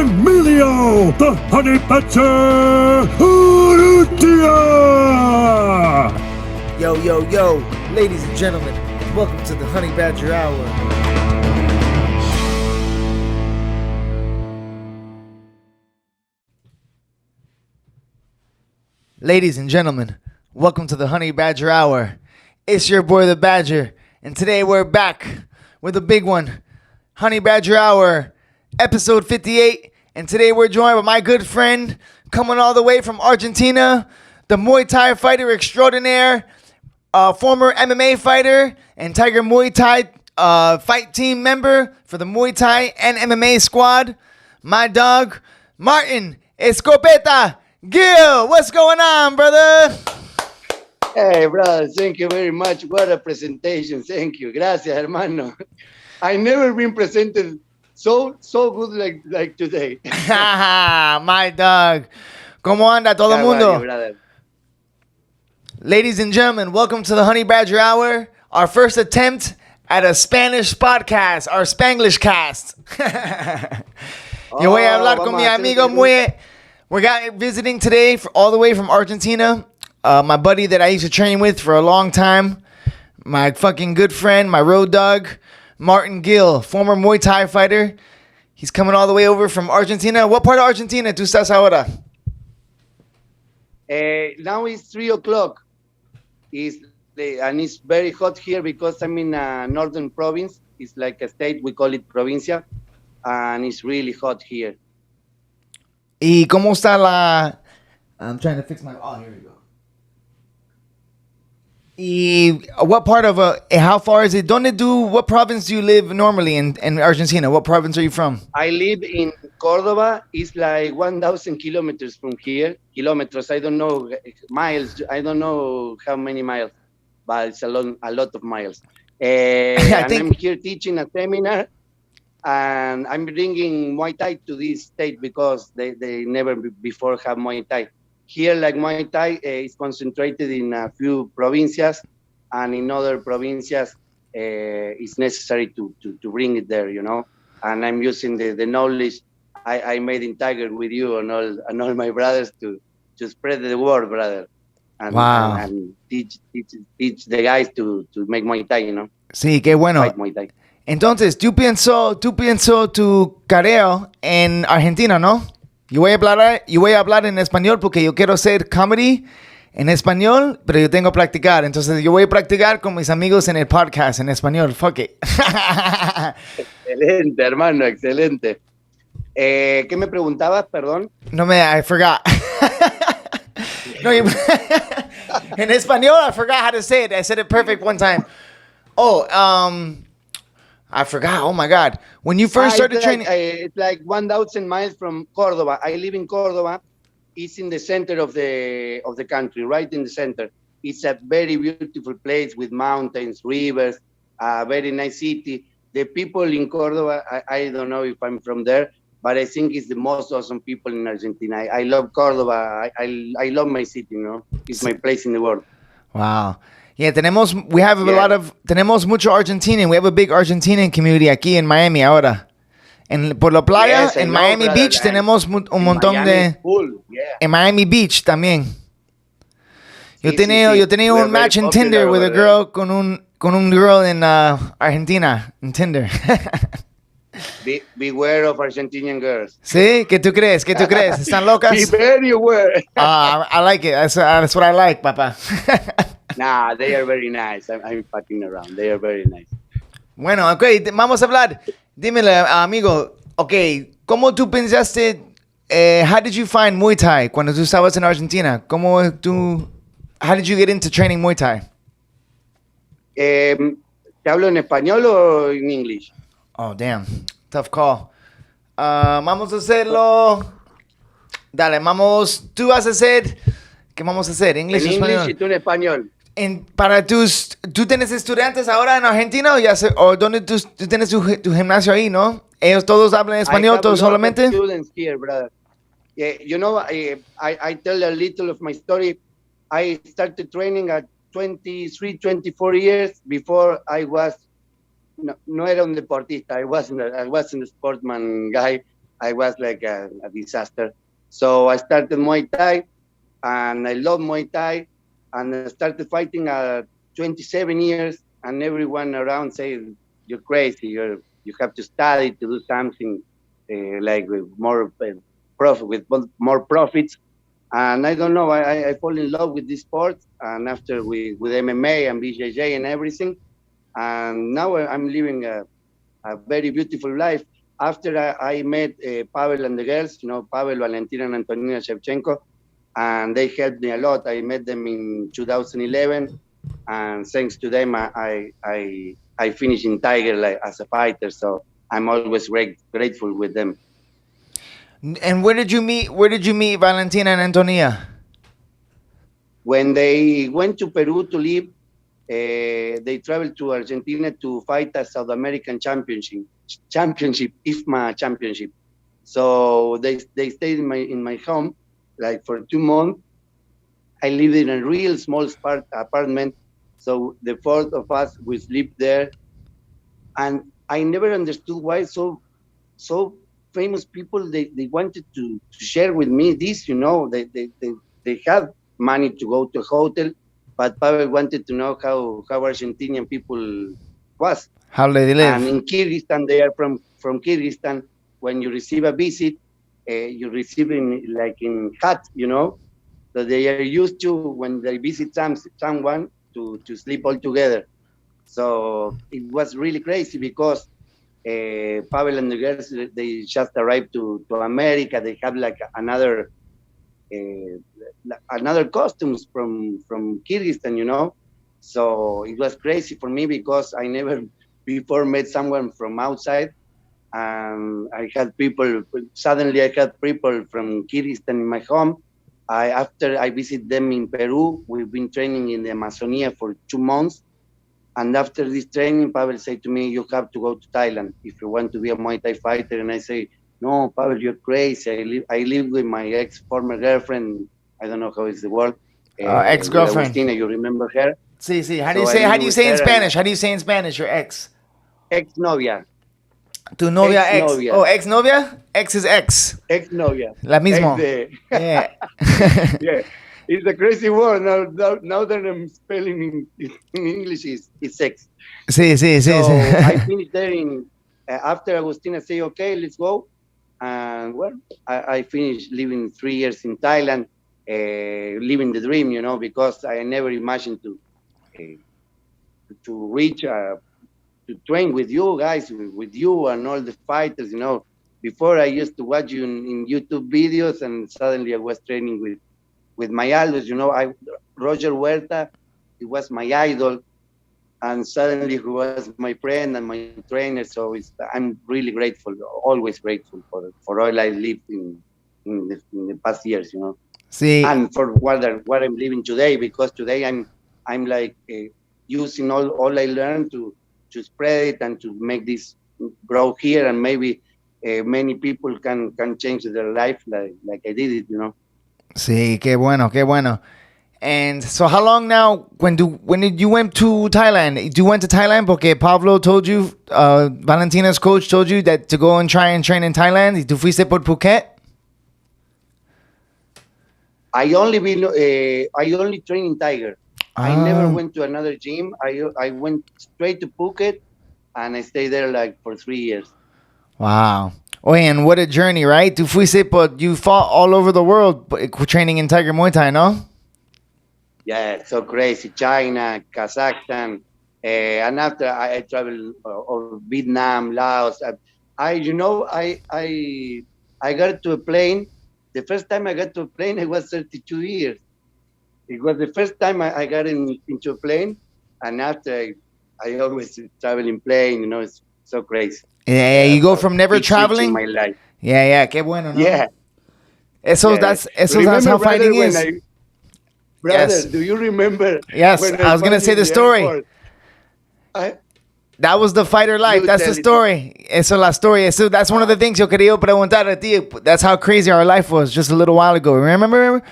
Emilio, the Honey Badger Urrutia! Yo, ladies and gentlemen, welcome to the Honey Badger Hour. Ladies and gentlemen, welcome to the Honey Badger Hour. It's your boy, the Badger, and today we're back with a big one. Honey Badger Hour, episode 58, and today we're joined by my good friend, coming all the way from Argentina, the Muay Thai fighter extraordinaire, former MMA fighter, and Tiger Muay Thai fight team member for the Muay Thai and MMA squad, my dog, Martin Escopeta Gil. What's going on, brother? Hey, brother, thank you very much. What a presentation. Thank you. Gracias, hermano. I never been presented so good like today. My dog. ¿Cómo anda todo el mundo? Brother. Ladies and gentlemen, welcome to the Honey Badger Hour, our first attempt at a Spanish podcast, our Spanglish cast. Yo voy a hablar con mi amigo muy... We're visiting today all the way from Argentina. My buddy that I used to train with for a long time. My fucking good friend, my road dog, Martin Gill, former Muay Thai fighter. He's coming all the way over from Argentina. What part of Argentina tú estás ahora? Now it's 3 o'clock. And it's very hot here because I'm in a northern province. It's like a state, we call it provincia. And it's really hot here. ¿Y cómo está la... I'm trying to fix my... Oh, here we go. ¿Y what part of... how far is it? What province do you live normally in Argentina? What province are you from? I live in Córdoba. It's like 1,000 kilometers from here. Kilometers, I don't know miles. I don't know how many miles, but it's a lot of miles. I'm here teaching a seminar. And I'm bringing Muay Thai to this state because they never before have Muay Thai. Here, like Muay Thai is concentrated in a few provincias, and in other provincias, it's necessary to bring it there, you know. And I'm using the knowledge I made in Tiger with you and all my brothers to spread the word, brother. And, wow. And teach the guys to make Muay Thai, you know. Sí, qué bueno. Fight Muay Thai. Entonces, tú pienso tu carrera en Argentina, ¿no? Yo voy a hablar en español porque yo quiero hacer comedy en español, pero yo tengo que practicar. Entonces, yo voy a practicar con mis amigos en el podcast en español. Fuck it. Excelente, hermano, excelente. ¿Qué me preguntabas, perdón? No I forgot. No, en español, I forgot how to say it. I said it perfect one time. I forgot. Oh my God! When you first started training, it's like 1,000 miles from Córdoba. I live in Córdoba. It's in the center of the country, right in the center. It's a very beautiful place with mountains, rivers, a very nice city. The people in Córdoba, I don't know if I'm from there, but I think it's the most awesome people in Argentina. I love Córdoba. I love my city. You know, it's my place in the world. Wow. Yeah, tenemos mucho Argentinian. We have a big Argentinian community aquí en Miami ahora. Por la playa, yes, en Miami Beach, tenemos un montón de... Cool. Yeah. En Miami Beach también. Yo tenía un match en Tinder with a girl con un girl en Argentina, en Tinder. Beware of Argentinian girls. ¿Sí? ¿Qué tú crees? ¿Están locas? Be very aware. I like it. That's what I like, papá. Nah, they are very nice. I'm fucking around. They are very nice. Bueno, ok, vamos a hablar. Dímele, amigo, ok, ¿cómo tú pensaste, how did you find Muay Thai cuando tú estabas en Argentina? How did you get into training Muay Thai? ¿Te hablo en español o en English? Oh, damn, tough call. Vamos a hacerlo. Dale, tú vas a hacer, ¿qué vamos a hacer? ¿Inglés o español? En English y tú en español. ¿Tú tienes estudiantes ahora en Argentina o dónde tú tienes tu gimnasio ahí, no? ¿Ellos todos hablan español, todos solamente? Students here, brother. You know, I tell a little of my story. I started training at 23, 24 years. Before I was, no era un deportista. I wasn't a sportsman guy. I was like a disaster. So I started Muay Thai, and I love Muay Thai, and I started fighting at 27 years, and everyone around say you're crazy, you have to study to do something like with more profit, with more profits. And I don't know, I fall in love with this sport, and after with MMA and BJJ and everything, and now I'm living a very beautiful life. After I met Pavlo and the girls, Pavlo, Valentina and Antonia Shevchenko, and they helped me a lot. I met them in 2011, and thanks to them, I finished in Tiger like, as a fighter. So I'm always grateful with them. And where did you meet? Where did you meet Valentina and Antonia? When they went to Peru to live, they traveled to Argentina to fight a South American championship, IFMA championship. So they stayed in my home like for 2 months. I lived in a real small apartment. So the four of us, we sleep there. And I never understood why so famous people, they wanted to share with me this, they have money to go to a hotel, but Pavel wanted to know how Argentinian people was. How they live? And in Kyrgyzstan, they are from Kyrgyzstan. When you receive a visit, you receive in hut, So they are used to when they visit someone to sleep all together. So it was really crazy because Pavel and the girls, they just arrived to America. They have like another costumes from Kyrgyzstan, So it was crazy for me because I never before met someone from outside. Suddenly I had people from Kyrgyzstan in my home. After I visit them in Peru, we've been training in the Amazonia for 2 months. And after this training, Pavel said to me, you have to go to Thailand if you want to be a Muay Thai fighter. And I say, no, Pavel, you're crazy. I live with my former girlfriend. I don't know how is the word. Ex-girlfriend. Agustina, you remember her? Sí. How do you say in Spanish? How do you say in Spanish your ex? Ex-novia. Tu novia ex. Ex-novia. Oh, ex-novia? Ex is ex. Ex-novia. La mismo. Yeah. Yeah. It's a crazy word. Now that I'm spelling in English, it's sex. Sí. So I finished there after Agustina say, okay, let's go. And well, I finished living 3 years in Thailand, living the dream, because I never imagined to reach, to train with you guys, with you and all the fighters, Before I used to watch you in YouTube videos, and suddenly I was training with my idols, Roger Huerta, he was my idol, and suddenly he was my friend and my trainer. So I'm really grateful, always grateful for all I lived in the past years, Sí. And for what I'm living today, because today I'm like using all I learned to spread it and to make this grow here, and maybe many people can change their life like I did it, Sí, qué bueno. And so how long now, when did you went to Thailand? You went to Thailand porque Pavlo told you, Valentina's coach told you that to go and try and train in Thailand? ¿Y tú fuiste por Phuket? I only train in Tiger. I never went to another gym. I went straight to Phuket, and I stayed there like for 3 years. Wow. Oh, and what a journey, right? Tú fuiste, but you fought all over the world training in Tiger Muay Thai, no? Yeah, so crazy. China, Kazakhstan, and after I traveled Vietnam, Laos. I got to a plane. The first time I got to a plane, I was 32 years. It was the first time I got into a plane, and after I always travel in plane. It's so crazy. Yeah, you go from never traveling. In my life. Yeah, qué bueno, ¿no? Yeah. That's how fighting is. Brother, Yes. do you remember? Yes, I was gonna say the story. That was the fighter life. That's the story. Eso la story. That's one of the things yo quería preguntar a ti. That's how crazy our life was just a little while ago. Remember?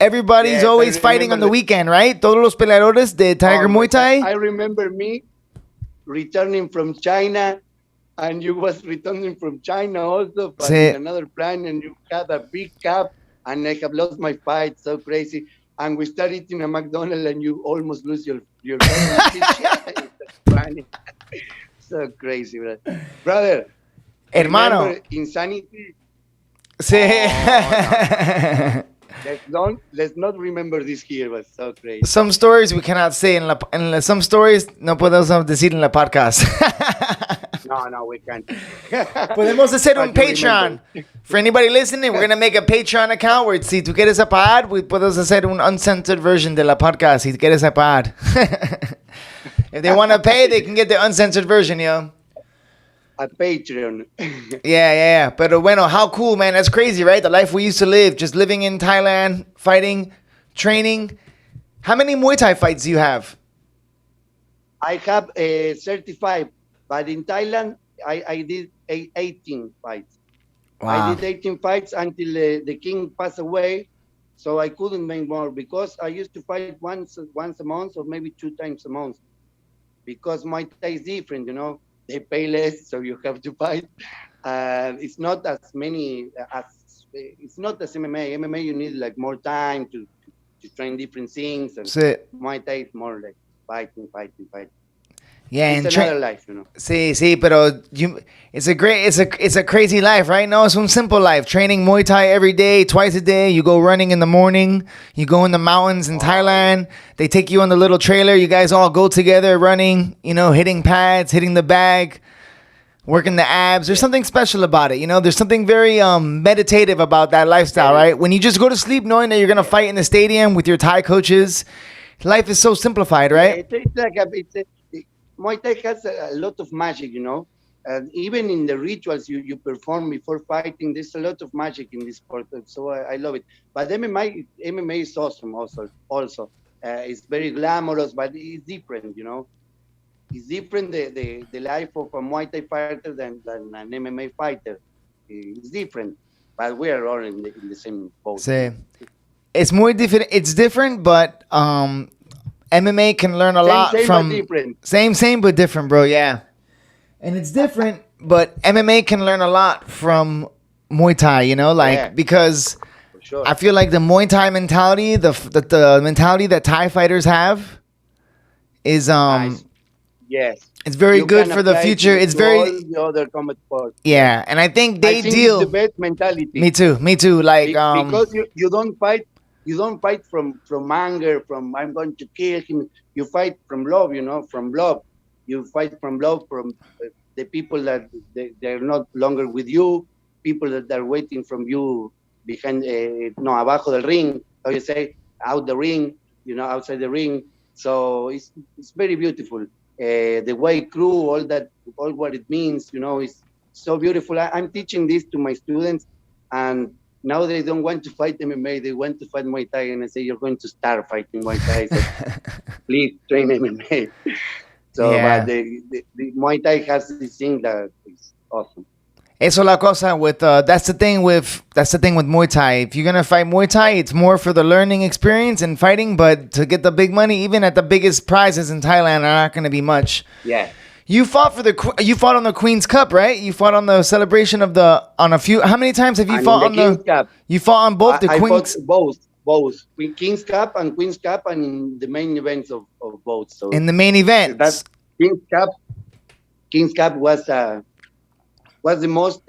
Everybody's always fighting on the weekend, right? Todos los peleadores de Tiger Muay Thai. I remember me returning from China, and you was returning from China also, but in Sí. another plan, and you had a big cup, and I have lost my fight, so crazy. And we started eating a McDonald's, and you almost lose your fight, and I say, shit, it's funny, so crazy, brother. Hermano. Remember insanity? Sí. Oh no, no. Let's not remember this here, but so crazy. Some stories we cannot say some stories no podemos decir en la podcast. No, no, we can't. Podemos hacer un But you remember. Patreon. For anybody listening, we're gonna make a Patreon account where si tú quieres pagar, we podemos hacer un uncensored version de la podcast. Si tú quieres pagar. If they want to pay, they can get the uncensored version, yo. A Patreon. Yeah. Pero bueno, how cool, man. That's crazy, right? The life we used to live, just living in Thailand, fighting, training. How many Muay Thai fights do you have? I have 35, but in Thailand, I did 18 fights. I did 18 fights until the king passed away, so I couldn't make more because I used to fight once a month or maybe 2 times a month. Because Muay Thai is different, they pay less, so you have to fight. It's not as many as it's not as MMA. MMA you need like more time to train different things, and Sí. Muay Thai is more like fighting. Yeah, It's another life, Sí, pero it's a crazy life, right? No, it's a simple life. Training Muay Thai every day, twice a day. You go running in the morning. You go in the mountains in Thailand. They take you on the little trailer. You guys all go together running, hitting pads, hitting the bag, working the abs. There's something special about it, There's something very meditative about that lifestyle, right? When you just go to sleep knowing that you're going to fight in the stadium with your Thai coaches, life is so simplified, right? It's like Muay Thai has a lot of magic, and even in the rituals you perform before fighting, there's a lot of magic in this sport. So I love it. But MMA is awesome also. It's very glamorous, but it's different, It's different the life of a Muay Thai fighter than an MMA fighter. It's different, but we are all in the same boat. Sí. It's more different. It's different, but MMA can learn a lot Same from but different. Same but different, bro. Yeah, and it's different, but MMA can learn a lot from Muay Thai. Because For sure. I feel like the Muay Thai mentality, the mentality that Thai fighters have, is Nice. Yes. it's very You good can for the apply future. to It's very all the other combat sports. yeah, and I think they I think deal. it's the best mentality. Me too. Like Because you don't fight from anger, from I'm going to kill him. You fight from love, from love. You fight from love from the people that they're not longer with you, people that are waiting from you behind, no, abajo del ring, how you say, out the ring, outside the ring. So it's very beautiful. The white crew, all what it means, is so beautiful. I'm teaching this to my students, and now they don't want to fight MMA. They want to fight Muay Thai, and I say you're going to start fighting Muay Thai. So please train MMA. So, Yeah. but the Muay Thai has this thing that is awesome. Eso la cosa with that's the thing with Muay Thai. If you're gonna fight Muay Thai, it's more for the learning experience and fighting, but to get the big money, even at the biggest prizes in Thailand, are not gonna be much. Yeah. You fought on the Queen's Cup, right? You fought on the celebration of on a few. How many times have you And fought in on the King's Cup. You fought on both the I Queen's fought both. King's Cup and Queen's Cup, and in the main events of both. So in the main event. that King's Cup was the most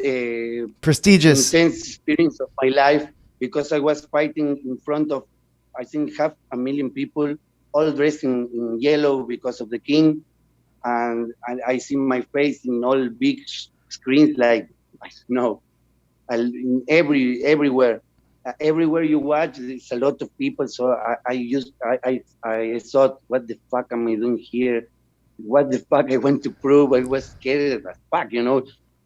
Prestigious. intense experience of my life, because I was fighting in front of, I think, 500,000 people, all dressed in yellow because of the king, and I see my face in all big screens, like, I don't know, everywhere. Everywhere you watch, there's a lot of people. So I thought, what the fuck am I doing here? What the fuck I want to prove? I was scared as fuck,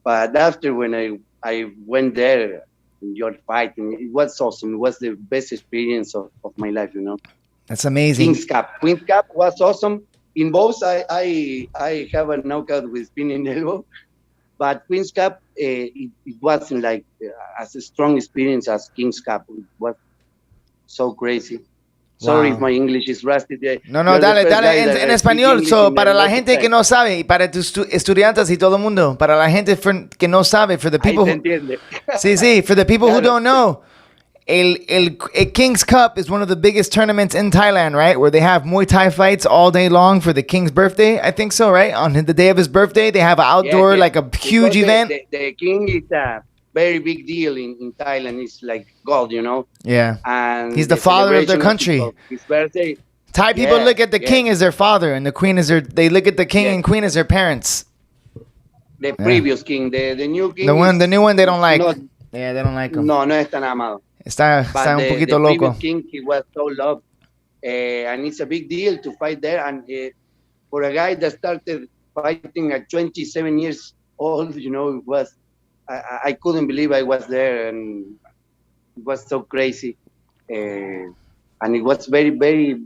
But after, when I went there, enjoyed fighting, it was awesome. It was the best experience of my life, That's amazing. Queen's Cup was awesome. In both, I have a knockout with spinning elbow, but Queen's Cup, it wasn't as a strong experience as King's Cup. It was so crazy. Sorry Wow. if my English is rusty. No, no, You're the dale, first dale guy en, that en I speak español. English So, in a para la lot of gente que time. no sabe, y para tus estudiantes y todo el mundo, para la gente que no sabe, for the Ahí people se who, entiende. sí, sí, for the people who Claro. don't know, el King's Cup is one of the biggest tournaments in Thailand, right? Where they have Muay Thai fights all day long for the King's birthday. I think so, right? On the day of his birthday, they have an outdoor, Yes. like a huge Because event. The king is a very big deal in Thailand. It's like gold, you know. Yeah. And He's the father of their celebration country. of his birthday. Thai people Yeah, look at the yeah. king as their father, and the queen as they look at the king Yeah. and queen as their parents. The previous king, the new king. The new one they don't like. Not, Yeah, they don't like him. no es tan amado. Está But un the poquito previous loco. king, he was so loved. And it's a big deal to fight there. And for a guy that started fighting at 27 years old, you know, it was, I couldn't believe I was there. And it was so crazy. And it was a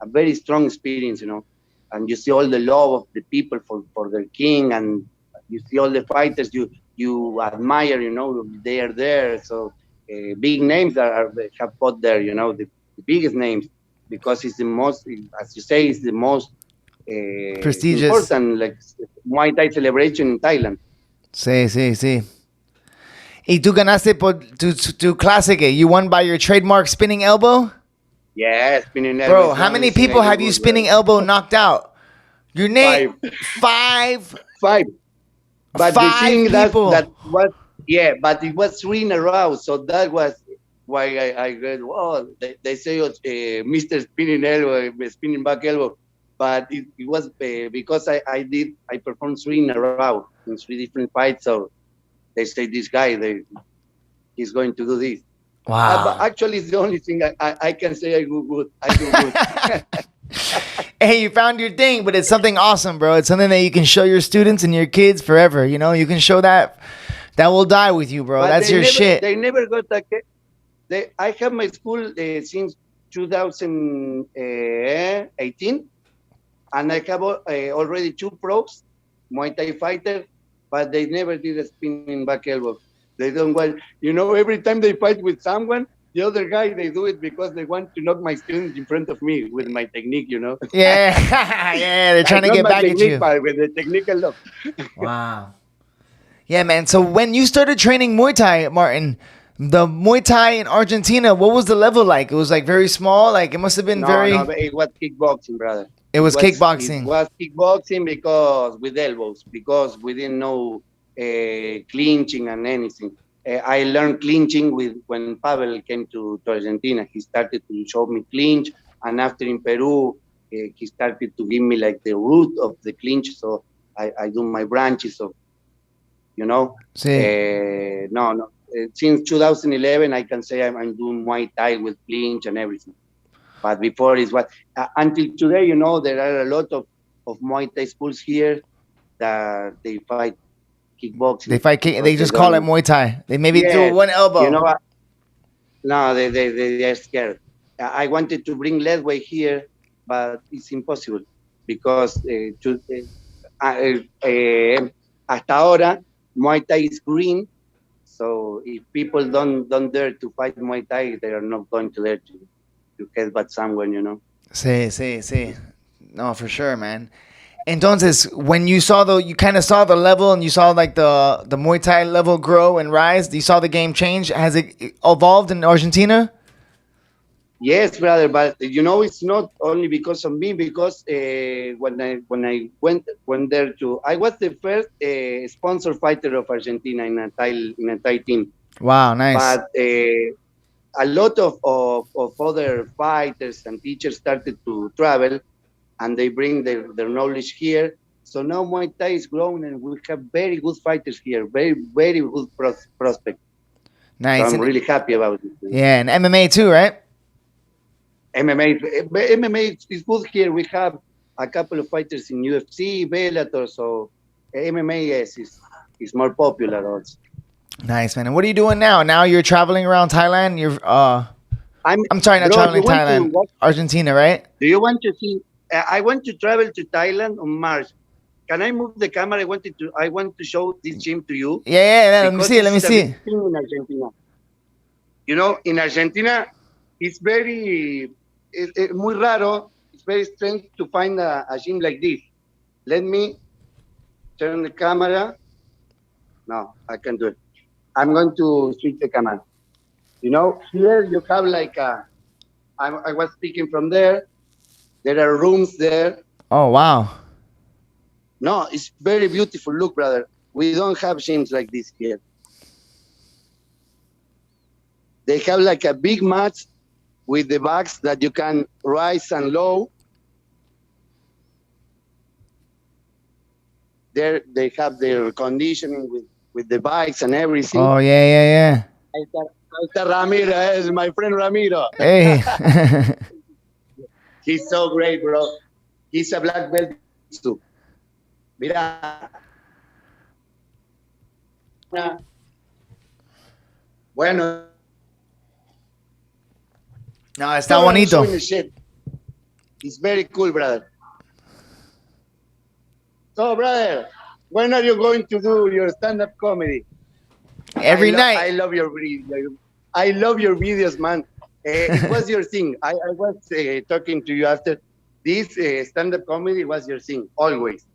very strong experience, you know. And you see all the love of the people for their king, and you see all the fighters you admire, you know, they are there. So big names that have fought there, you know, the biggest names, because it's the most, as you say, it's the most Prestigious. important, like, Muay Thai celebration in Thailand. Sí, sí, sí. Y tú ganaste por tu clásico. You won by your trademark spinning elbow? Yeah, spinning elbow. Bro, how many people have you spinning elbow knocked out? Your name? Five. But the Five thing people. that was, yeah, but it was 3 in a row, so that was why I read, well, they say Mr. Spinning Elbow, spinning back elbow, but it was because I performed 3 in a row in 3 different fights, so they say this guy, he's going to do this. Wow. But actually, it's the only thing I can say I do good. I do good. Hey, you found your thing, but it's something awesome, bro. It's something that you can show your students and your kids forever. You know, you can show that will die with you, bro. But That's your shit. They never got I have my school since 2018, and I have already 2 pros, Muay Thai fighters, but they never did a spinning back elbow. They don't want, you know, every time they fight with someone, the other guy, they do it because they want to knock my student in front of me with my technique, you know. Yeah, yeah, they're trying to get back at you. But with the technical love. Wow. Yeah, man. So when you started training Muay Thai, Martin, the Muay Thai in Argentina, what was the level like? It was like very small. Like it must have been No, it was kickboxing, brother. It was kickboxing. It was kickboxing because with elbows, because we didn't know clinching and anything. I learned clinching when Pavlo came to Argentina. He started to show me clinch, and after in Peru, he started to give me like the root of the clinch. So I do my branches of, you know. Sí. No. Since 2011, I can say I'm doing Muay Thai with clinch and everything. But before is what until today, you know, there are a lot of Muay Thai schools here that they fight kickboxing. They fight they just call it Muay Thai. They maybe do one elbow. You know what? No, they are scared. I wanted to bring lead weight here, but it's impossible because hasta ahora Muay Thai is green. So if people don't dare to fight Muay Thai, they are not going to dare to headbutt someone, you know. Sí. No, for sure, man. Entonces, when you kind of saw the level and you saw like the Muay Thai level grow and rise, you saw the game change. Has it evolved in Argentina? Yes, brother, but you know it's not only because of me. Because when I went there I was the first sponsor fighter of Argentina in a Thai team. Wow, nice. But a lot of other fighters and teachers started to travel, and they bring their knowledge here. So now Muay Thai is growing, and we have very good fighters here, very, very good prospect. Nice. So I'm really happy about it. Yeah, and MMA too, right? MMA is good here. We have a couple of fighters in UFC, Bellator, so MMA is more popular also. Nice, man. And what are you doing now? Now you're traveling around Thailand. I'm sorry, not traveling Thailand. Argentina, right? Do you want to see? I want to travel to Thailand on March. Can I move the camera? I want to show this gym to you. Yeah. Let me see. In Argentina, you know, in Argentina, it's very es muy raro. It's very strange to find a gym like this. Let me turn the camera. No, I can do it. I'm going to switch the camera. You know, here you have like I was speaking from there. There are rooms there. Oh, wow. No, it's very beautiful. Look, brother, we don't have gyms like this here. They have like a big mat with the bags that you can rise and low. There they have their conditioning with the bikes and everything. Oh, yeah. Ahí está Ramiro, is my friend Ramiro. Hey. He's so great, bro. He's a black belt too. Mira. Bueno. No, está bonito. It's very cool, brother. So, brother, when are you going to do your stand-up comedy? Every night. I love your videos. I love your videos, man. It was your thing. I was talking to you after. This stand-up comedy was your thing, always.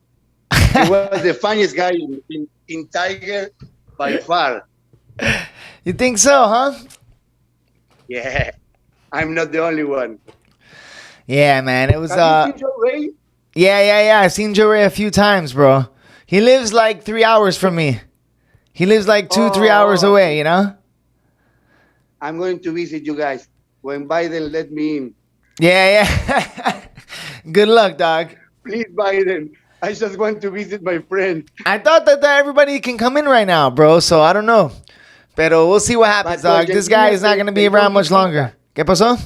You was the funniest guy in Tiger by far. You think so, huh? Yeah. I'm not the only one. Yeah, man. It was Have you seen Joe Ray? Yeah. I've seen Joe Ray a few times, bro. He lives like 3 hours from me. He lives like 2-3 hours away, you know? I'm going to visit you guys. When Biden let me in. Yeah. Good luck, dog. Please, Biden. I just want to visit my friend. I thought that everybody can come in right now, bro, so I don't know. Pero we'll see what happens, dog. This guy is not going to be around much longer. ¿Qué pasó?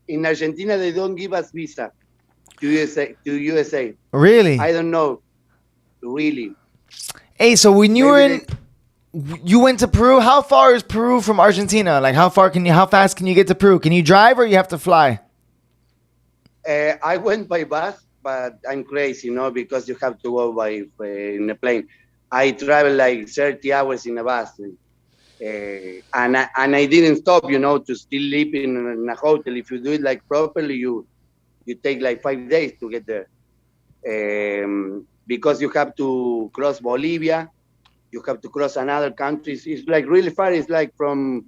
In Argentina, they don't give us visa to USA. Really? I don't know. Really. Hey, so when you you went to Peru, how far is Peru from Argentina? Like how fast can you get to Peru? Can you drive or you have to fly? I went by bus, but I'm crazy, because you have to go in a plane. I travel like 30 hours in a bus. And I didn't stop, to still live in a hotel. If you do it like properly, you take like 5 days to get there. Because you have to cross Bolivia, you have to cross another countries. It's like really far. It's like from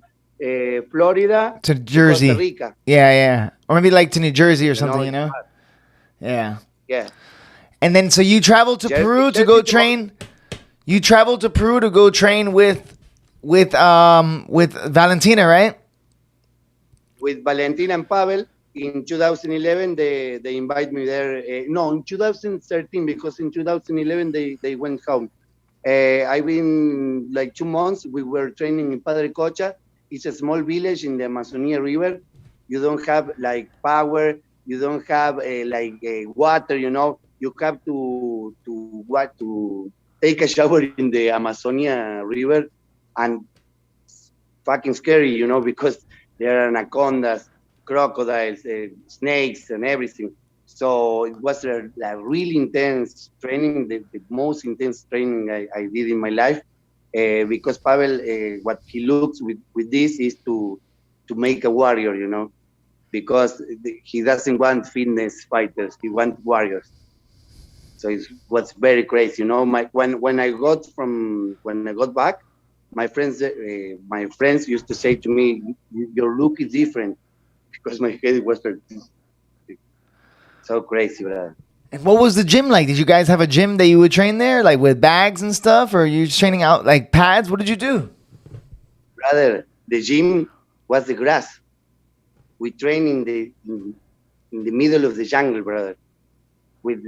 Florida to Jersey. To Costa Rica. Yeah. Or maybe like to New Jersey or something, Yeah. Yeah. And then so you traveled to Peru to go train. You traveled to Peru to go train with Valentina, right? With Valentina and Pavel. In 2011, they invite me there. No, in 2013, because in 2011 they went home. I've been like 2 months. We were training in Padre Cocha. It's a small village in the Amazonia River. You don't have like power. You don't have water. You have to take a shower in the Amazonia River, and it's fucking scary, because there are anacondas, crocodiles, snakes, and everything. So it was a really intense training, the most intense training I did in my life. Because Pavel, what he looks with this is to make a warrior, because he doesn't want fitness fighters, he wants warriors. So it was very crazy, when I got back, my friends used to say to me, "Your look is different," because my head was so crazy, brother. And what was the gym like? Did you guys have a gym that you would train there, like with bags and stuff, or you just training out like pads? What did you do? Brother, the gym was the grass. We train in the middle of the jungle, brother, with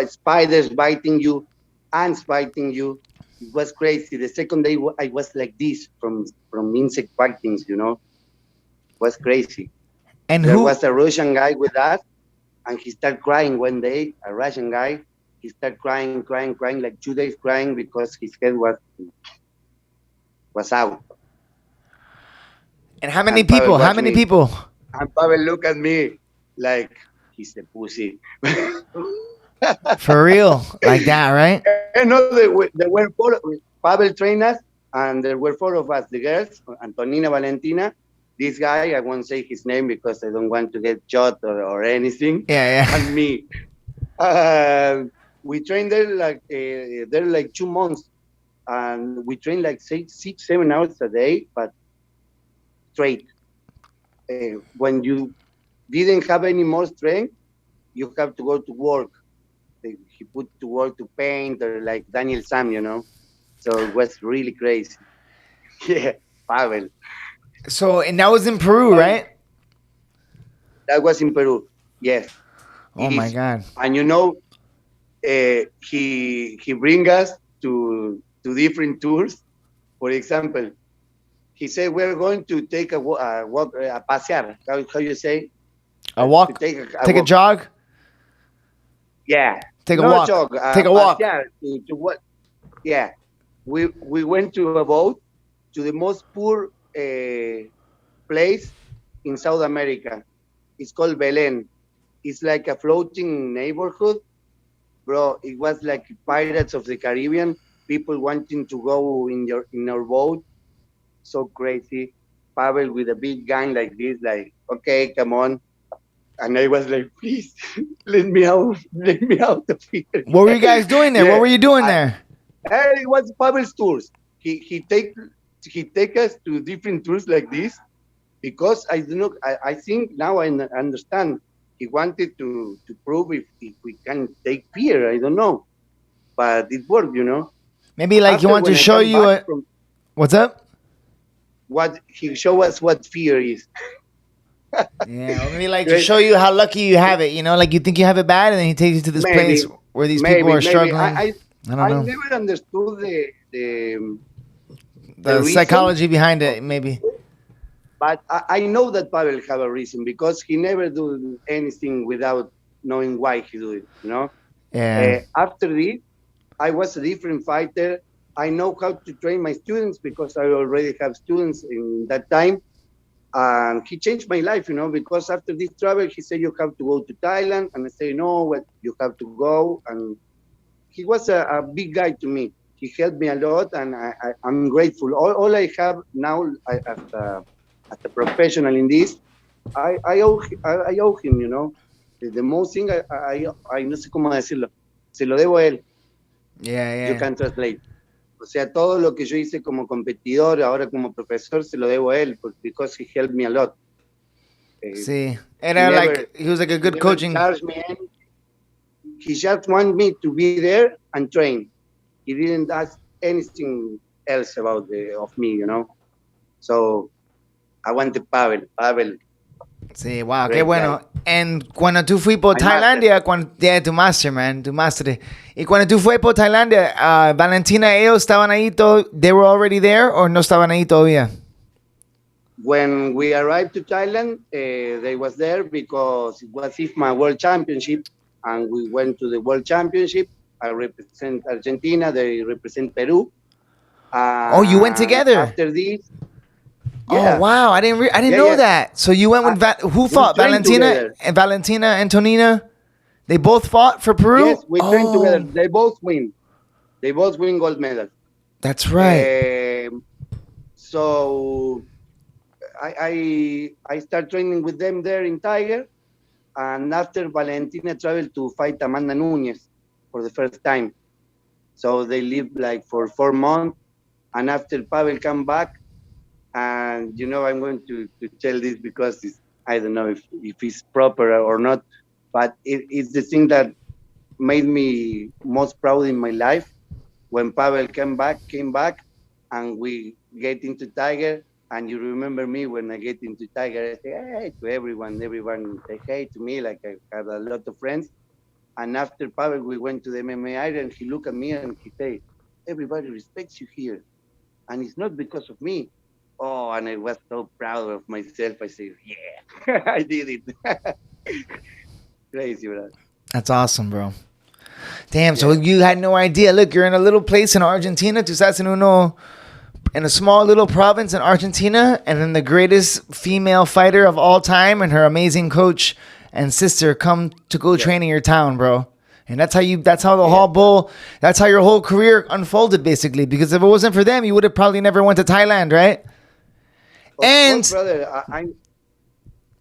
spiders biting you, ants biting you. It was crazy. The second day I was like this from insect bitings, It was crazy. And there was a Russian guy with us, and he started crying one day. A Russian guy, he started crying, like 2 days crying because his head was out. And how many people? How many people? And Pavel looked at me like he's a pussy. For real, like that, right? There were four. Pavel trained us, and there were 4 of us: the girls, Antonina, Valentina, this guy, I won't say his name because I don't want to get shot or anything. Yeah, yeah. And me. We trained there like 2 months, and we trained like 6, 7 hours a day, but straight. When you didn't have any more strength, you have to go to work. He put to work to paint or like Daniel Sam, So it was really crazy. Yeah, Pavel. So, and that was in Peru, right? That was in Peru. Yes. Oh my God. And he bring us to different tours. For example, he said we're going to take a walk, a pasear. How you say? A walk. Take a jog. Yeah. Take a walk. Jog, take a walk. To what? Yeah. We went to a boat to the most poor place in South America. It's called Belén. It's like a floating neighborhood. Bro, it was like Pirates of the Caribbean. People wanting to go in our boat. So crazy. Pavel with a big gun like this, like, okay, come on. And I was like, please, let me out of here. What were you guys doing there? Yeah. What were you doing there? It was Pavel's tours. He take us to different tours like this because I think now I understand. He wanted to prove if we can take fear. I don't know, but it worked, Maybe like After he wanted to when I show come you back from what's up? what he show us what fear is. Yeah, or maybe like to show you how lucky you have it. Like you think you have it bad, and then he takes you to this place where these people are struggling. I don't know. Never understood the psychology behind it, maybe. But I know that Pavel have a reason because he never do anything without knowing why he do it. Yeah. After this, I was a different fighter. I know how to train my students because I already have students in that time. And he changed my life, because after this travel, he said, you have to go to Thailand. And I say, no, you have to go. And he was a big guy to me. He helped me a lot, and I'm grateful. All I have now as a professional in this, I owe him, The most thing, I no sé cómo decirlo, se lo debo a él. Yeah. You can translate. O sea, todo lo que yo hice como competidor, ahora como profesor, se lo debo a él, because he helped me a lot. See, and he was like a good coaching. He just wanted me to be there and train. He didn't ask anything else of me, So I wanted Pavel. Sí, wow, qué bueno. And cuando tú fui por Tailandia, tu master, man, tu master. Y cuando tú fui por Tailandia, Valentina, ellos estaban ahí, they were already there, or no estaban ahí todavía? When we arrived to Thailand, they was there because it was IFMA World Championship, and we went to the World Championship. I represent Argentina, they represent Peru. You went together? After this. Yeah. Oh wow! I didn't know that. So you went with who fought? Valentina and Valentina Antonia. They both fought for Peru. Yes, we trained together. They both win. They both win gold medals. That's right. So I start training with them there in Tiger, and after Valentina traveled to fight Amanda Nunes for the first time. So they lived like for 4 months, and after Pavel come back. And I'm going to tell this because I don't know if it's proper or not, but it's the thing that made me most proud in my life. When Pavel came back, and we get into Tiger, and you remember me when I get into Tiger, I say hey to everyone say hey to me, like I have a lot of friends. And after Pavel, we went to the MMA area, and he looked at me and he said, everybody respects you here, and it's not because of me. Oh, and I was so proud of myself. I said, yeah, I did it. Crazy, bro. That's awesome, bro. Damn, so you had no idea. Look, you're in a little place in Argentina, tú estás in a small little province in Argentina, and then the greatest female fighter of all time and her amazing coach and sister come to go train in your town, bro. And that's how your whole career unfolded, basically. Because if it wasn't for them, you would have probably never went to Thailand, right? Of And course, brother.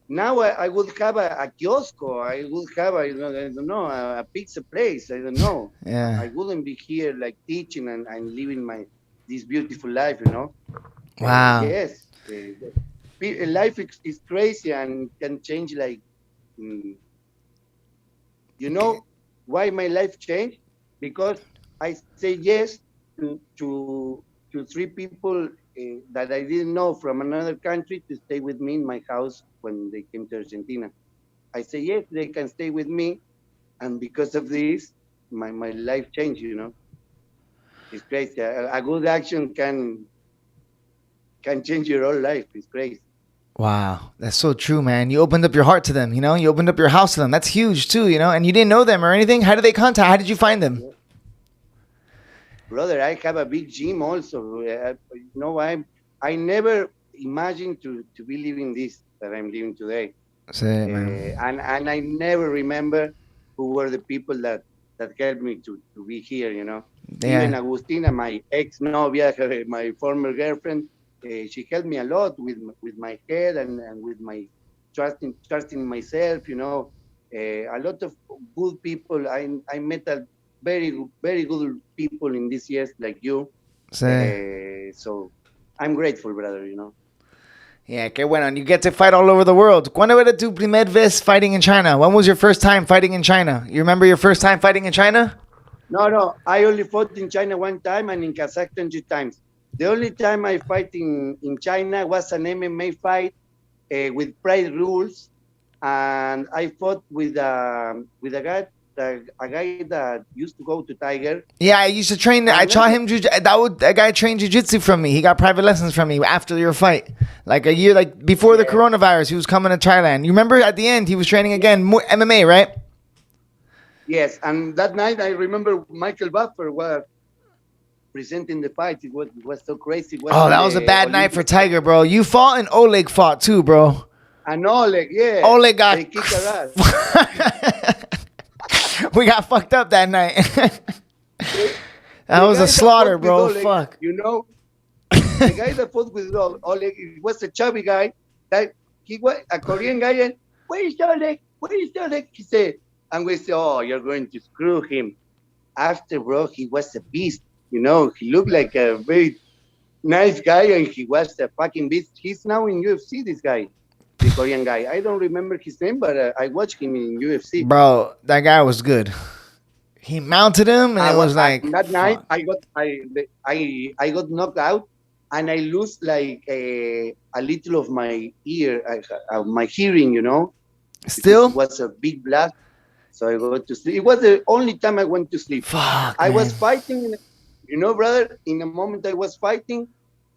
Now I would have a kiosco. I would have I don't know a pizza place. I don't know. yeah, I wouldn't be here like teaching and living my this beautiful life. You know. wow. Yes. Life is crazy and can change like. mm, You know why my life changed? Because I say yes to three people that I didn't know from another country to stay with me in my house when they came to Argentina. I say yes, they can stay with me, and because of this, my life changed. You know, it's crazy. A good action can change your whole life. It's crazy. Wow, that's so true, man. You opened up your heart to them, you know? You opened up your house to them. That's huge too, you know? And you didn't know them or anything. How did they contact? How did you find them? Yeah. Brother, I have a big gym also. I never imagined to be living this that I'm living today. That's it, man. And I never remember who were the people that helped me to be here, you know. Even Yeah. Agustina, my ex-novia, my former girlfriend, she helped me a lot with my head and with my trusting myself, you know. A lot of good people. I met a very good people in these years like you. That's it. So I'm grateful, brother, you know. Yeah, qué bueno. And you get to fight all over the world. ¿Cuándo era tu primer vez fighting in China? When was your first time fighting in China? You remember your first time fighting in China? No. I only fought in China one time and in Kazakhstan 2 times. The only time I fight in China was an MMA fight with pride rules, and I fought with a guy that used to go to Tiger. Yeah, I used to train. I taught him. That guy trained jiu-jitsu from me. He got private lessons from me after your fight. Like a year, like before the coronavirus, he was coming to Thailand. You remember at the end, he was training again, MMA, right? Yes, and that night I remember Michael Buffer was presenting the fight. It was so crazy. Oh, that was a bad night for Tiger, bro. You fought and Oleg fought too, bro. And Oleg, yeah. Oleg got. They kicked our ass. We got fucked up that night. That was a slaughter, bro. Oleg, Fuck. You know, the guy that fought with Oleg was a chubby guy. That he was a Korean guy. And where is Oleg? Where is Oleg? He said, and we said, oh, you're going to screw him. After, bro, he was a beast. You know, he looked like a very nice guy, and he was a fucking beast. He's now in UFC, this guy, the Korean guy. I don't remember his name, but I watched him in UFC. Bro, that guy was good. He mounted him, and it was like that night. fuck. I got knocked out, and I lost like a little of my ear, my hearing. You know, Still, it was a big blast. So I go to sleep. It was the only time I went to sleep. fuck. I was man. fighting, you know, brother. In a moment I was fighting,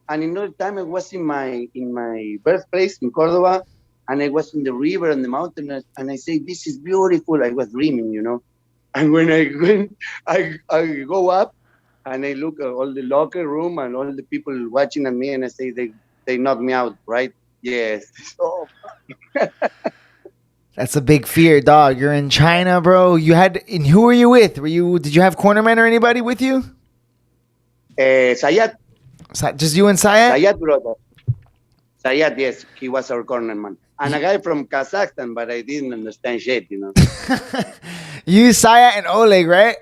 and another time I was in my birthplace in Córdoba, and I was in the river and the mountain, and I say, "This is beautiful." I was dreaming, you know. And when I went, I go up, and I look at all the locker room and all the people watching at me, and I say, "They knocked me out, right?" Yes. Oh. That's a big fear, dog. You're in China, bro. And who were you with? Did you have cornermen or anybody with you? Sayat. Just you and Sayat? Sayat, brother. Sayat, yes, he was our corner man. And a guy from Kazakhstan, but I didn't understand shit, you know. You, Sayat, and Oleg, right?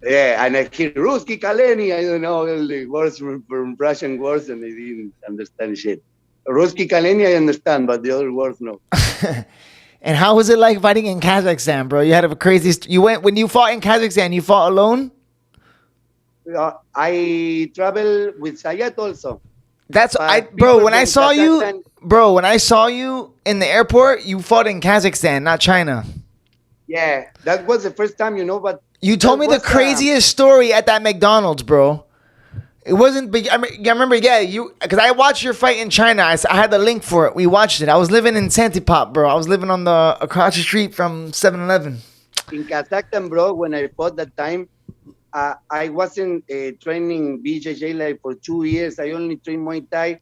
Yeah, and I hear Ruski Kaleni, I don't know all the words from Russian words, and I didn't understand shit. Ruski Kaleni, I understand, but the other words, no. And how was it like fighting in Kazakhstan, bro? You had a crazy. When you fought in Kazakhstan. You fought alone. I travel with Sayat also. Bro. When I saw you in the airport, you fought in Kazakhstan, not China. Yeah, that was the first time, you know. But you told me the craziest story at that McDonald's, bro. It wasn't big. I remember, because I watched your fight in China. I had the link for it. We watched it. I was living in Santipop, bro. I was living across the street from 7-Eleven. In Kazakhstan, bro, when I fought that time, I wasn't training BJJ like for 2 years. I only trained Muay Thai,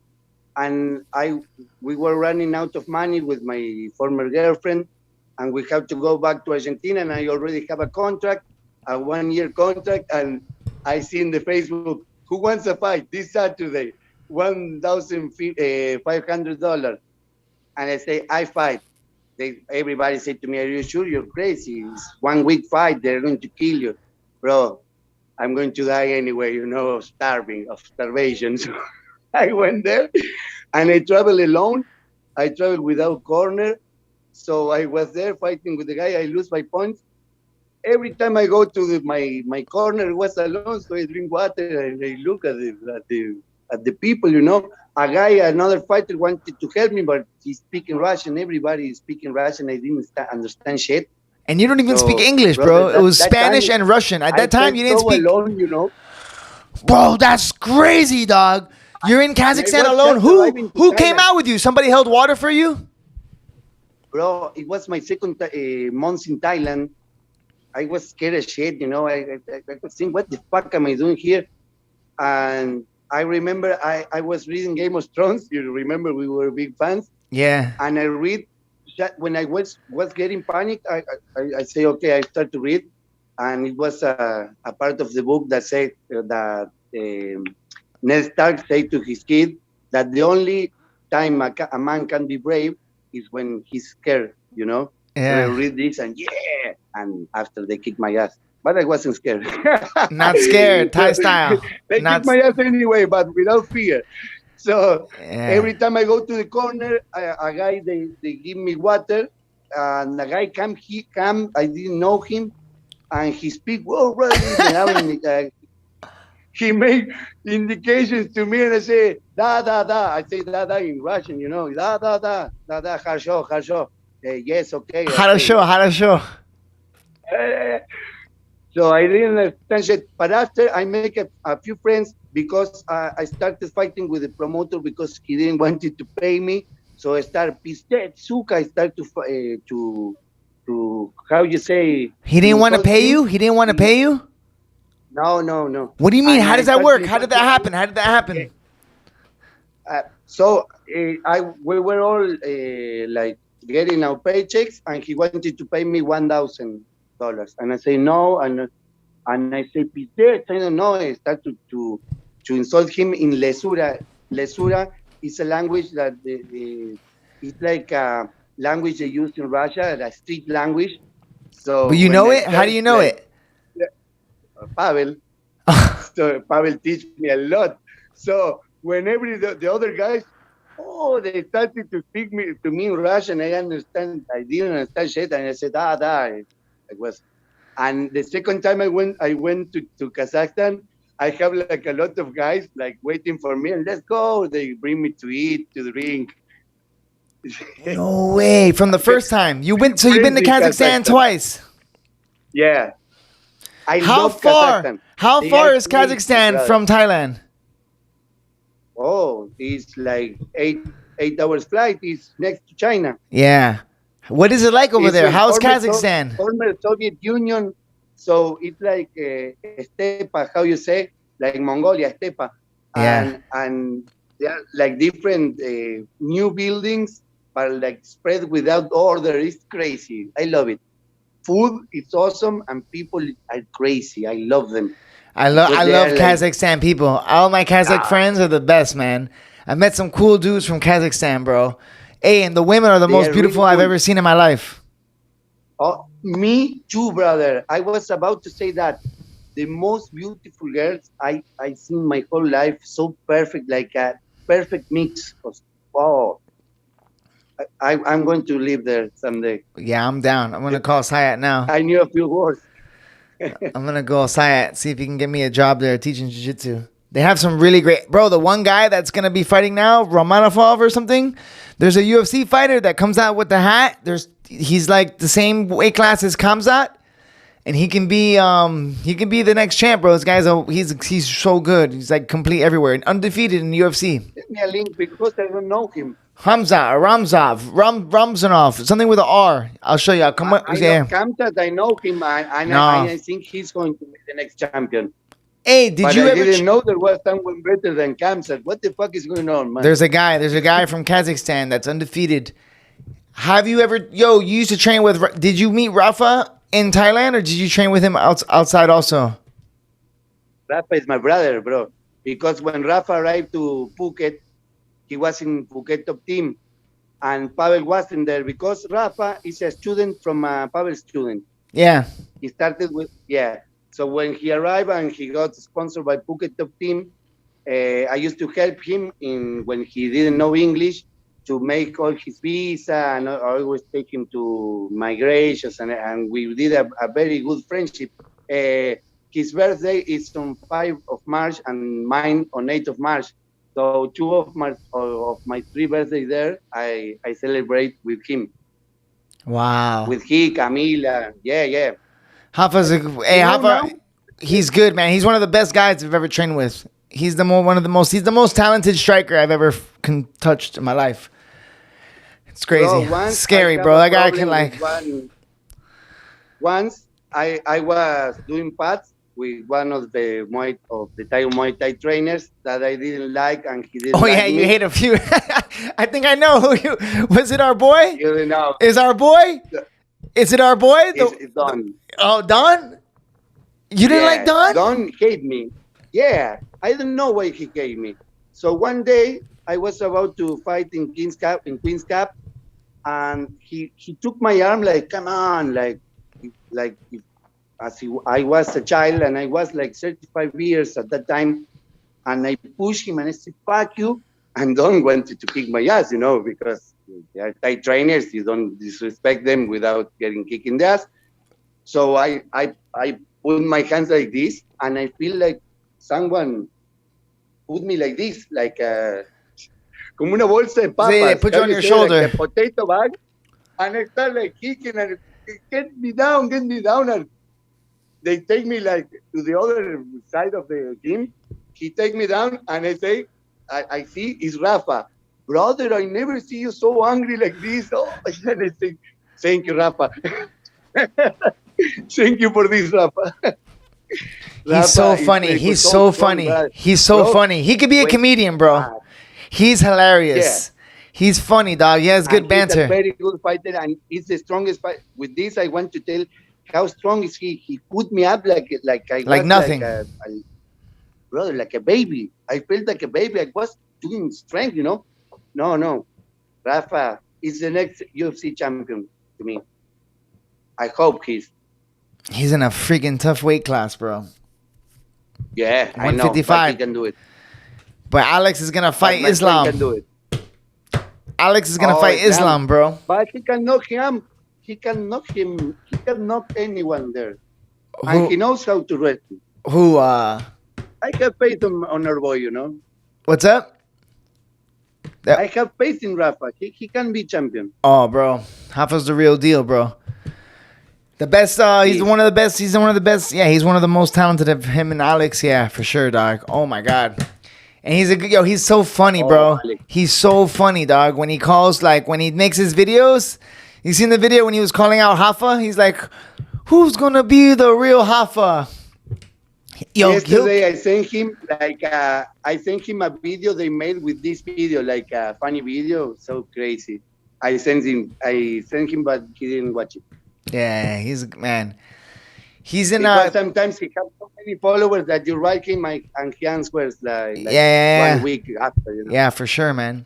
and we were running out of money with my former girlfriend, and we have to go back to Argentina, and I already have a 1-year contract, and I see in the Facebook, who wants a fight this Saturday? $1,500. And I say, I fight. Everybody said to me, are you sure? You're crazy. It's 1 week fight. They're going to kill you. Bro, I'm going to die anyway, of starvation. So I went there and I traveled alone. I traveled without corner. So I was there fighting with the guy. I lose my points. Every time I go to my corner, it was alone. So I drink water and I look at the people, Another fighter wanted to help me, but he's speaking Russian. Everybody is speaking Russian. I didn't understand shit. And you don't even speak English, bro. It was Spanish and Russian. At that time, you didn't speak. Alone. Bro, that's crazy, dog. You're in Kazakhstan alone. Who came out with you? Somebody held water for you? Bro, it was my second month in Thailand. I was scared as shit, I was thinking, what the fuck am I doing here? And I remember I was reading Game of Thrones. You remember we were big fans? Yeah. And I read that when I was getting panicked, I say, okay, I start to read. And it was a part of the book that said that Ned Stark said to his kid that the only time a man can be brave is when he's scared, Yeah. So I read this and and after they kicked my ass. But I wasn't scared. Not scared, Thai style. They kicked my ass anyway, but without fear. So every time I go to the corner, a guy, they give me water. And the guy come, I didn't know him. And he speak, whoa, brother. He made indications to me and I say, da, da, da. I say da, da in Russian, da, da, da, da, da, harsho. Yes, okay. Хорошо. So I didn't understand shit. But after I make a few friends because I started fighting with the promoter because he didn't want to pay me. So I started Suka. I started to how you say? He didn't want to pay you? He didn't want to pay you? No. What do you mean? How does that work? How did that happen? So we were all like getting our paychecks, and he wanted to pay me $1,000, and I say no, and I say Pizet, I don't know. I start to insult him in Lesura. Lesura is a language that it's like a language they use in Russia, a street language. So, but you know it? How do you know it? Pavel. So Pavel teach me a lot. So whenever the other guys, they started to speak to me in Russian. I didn't understand shit, and I said, It was. And the second time I went to Kazakhstan, I have like a lot of guys like waiting for me, and let's go. They bring me to eat, to drink. No way! From the first time you've been to Kazakhstan twice. Yeah. How far? How far is Kazakhstan from Thailand? Oh, it's like 8 hours flight. It's next to China. Yeah. What is it like over there? How's Kazakhstan? Former Soviet Union. So it's like steppe, how you say, like Mongolia, steppe. Yeah. And there are like different new buildings, but like spread without order. It's crazy. I love it. Food, it's awesome, and people are crazy. I love them. I love Kazakhstan people. All my Kazakh friends are the best, man. I met some cool dudes from Kazakhstan, bro. Hey, and the women are the most beautiful I've ever seen in my life. Oh, me too, brother. I was about to say that. The most beautiful girls I seen my whole life. So perfect, like a perfect mix. I'm going to live there someday. Yeah, I'm down. I'm going to call Sayat now. I knew a few words. I'm going to go Sayat, see if he can get me a job there teaching jiu-jitsu. They have some really great... Bro, the one guy that's going to be fighting now, Romanov or something, there's a UFC fighter that comes out with the hat. He's like the same weight class as Khamzat, and he can be the next champ, bro. This guy's he's so good. He's like complete everywhere and undefeated in the UFC. Send me a link because I don't know him. Ramzanov, something with an R. I'll show you. I know Khamzat, I know him, I think he's going to be the next champion. Hey, I didn't know there was someone better than Khamzat. What the fuck is going on, man? There's a guy from Kazakhstan that's undefeated. Have you ever, you used to train with, did you meet Rafa in Thailand, or did you train with him outside also? Rafa is my brother, bro. because when Rafa arrived to Phuket, he was in Phuket top team, and Pavel wasn't there because Rafa is a student from a Pavel student. Yeah. He started with, yeah. So when he arrived and he got sponsored by Phuket top team, I used to help him in when he didn't know English to make all his visa, and I always take him to migrations, and we did a very good friendship. His birthday is on 5th of March and mine on 8th of March. So two of my three birthdays there, I celebrate with him. Wow. With he, Camila, yeah. Rafa's a, hey, You know Rafa, now? he's good, man. He's one of the best guys I've ever trained with. He's the he's the most talented striker I've ever touched in my life. It's crazy. Bro, Scary, bro. That guy can like. Once I was doing pads with one of the Thai Muay Thai trainers that I didn't like, and he didn't. Oh yeah, like you me. hate a few. I think I know who you. Was it our boy? You know, Is our boy? Is it our boy? it's Don. Oh, Don. You didn't like Don? Don hate me. Yeah, I don't know why he hate me. So one day I was about to fight in Queen's Cup, and he took my arm like, come on, like I was a child, and I was like 35 years at that time, and I pushed him and I said, fuck you, and Don wanted to kick my ass, because they are Thai trainers, you don't disrespect them without getting kicked in the ass. So I put my hands like this, and I feel like someone put me like this, like como una bolsa de papas. Sí, they put you on your shoulder. Like a potato bag, and I start like kicking, and get me down, and they take me like to the other side of the gym. He take me down, and I say, I see it's Rafa. Brother, I never see you so angry like this. Oh, and I say, thank you, Rafa. Thank you for this, Rafa. He's so funny. He's so funny. He's so funny. He could be a comedian, bro. He's hilarious. Yeah. He's funny, dog. He has good banter. He's a very good fighter, and he's the strongest fighter. With this, I want to tell how strong is he. He put me up like nothing. Brother, like a baby. I felt like a baby. I was doing strength, No. Rafa is the next UFC champion to me. I hope he's in a freaking tough weight class, bro. Yeah, 155. I know, but he can do it. But Alex is gonna fight Islam. Can do it. Alex is gonna fight Islam, bro. But he can knock him. He can knock anyone there. And he knows how to wrestle. Who? I have faith on our boy, What's up? I have faith in Rafa. He can be champion. Oh, bro. Rafa's the real deal, bro. The best. He's one of the best. He's one of the best. Yeah, he's one of the most talented of him and Alex. Yeah, for sure, dog. Oh my god. And he's a good he's so funny, bro. He's so funny, dog. When he calls, like when he makes his videos, you seen the video when he was calling out Rafa? He's like, who's gonna be the real Rafa? Yesterday I sent him a video they made with this video, like a funny video, so crazy. I sent him, but he didn't watch it. Yeah, he's a man. He's in sometimes he has so many followers that you write him and he answers like 1 week after. Yeah, for sure, man.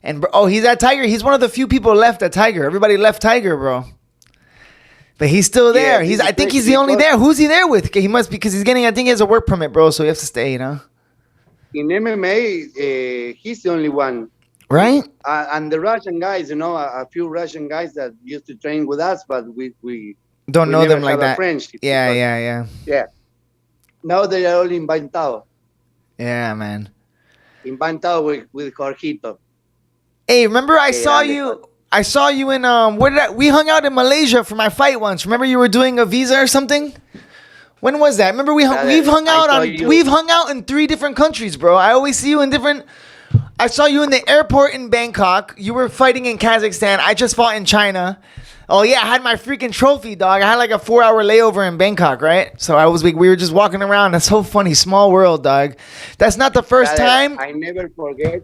And he's at Tiger. He's one of the few people left at Tiger. Everybody left Tiger, bro. But he's still there. Yeah, I think he's the only there. Who's he there with? He must because he's getting. I think he has a work permit, bro. So he has to stay. In MMA, he's the only one. Right. And the Russian guys, a few Russian guys that used to train with us, but we don't know them like that. Yeah. Now they are all in Bantao. Yeah, man. In Bantao with Jorgito. Hey, remember I saw you in we hung out in Malaysia for my fight once. Remember you were doing a visa or something? When was that? Remember we've hung out in 3 different countries, bro. I always see you in different. I saw you in the airport in Bangkok. You were fighting in Kazakhstan. I just fought in China. Oh yeah, I had my freaking trophy, dog. I had like a 4-hour layover in Bangkok, right? So we were just walking around. That's so funny. Small world, dog. That's not the first time. I never forget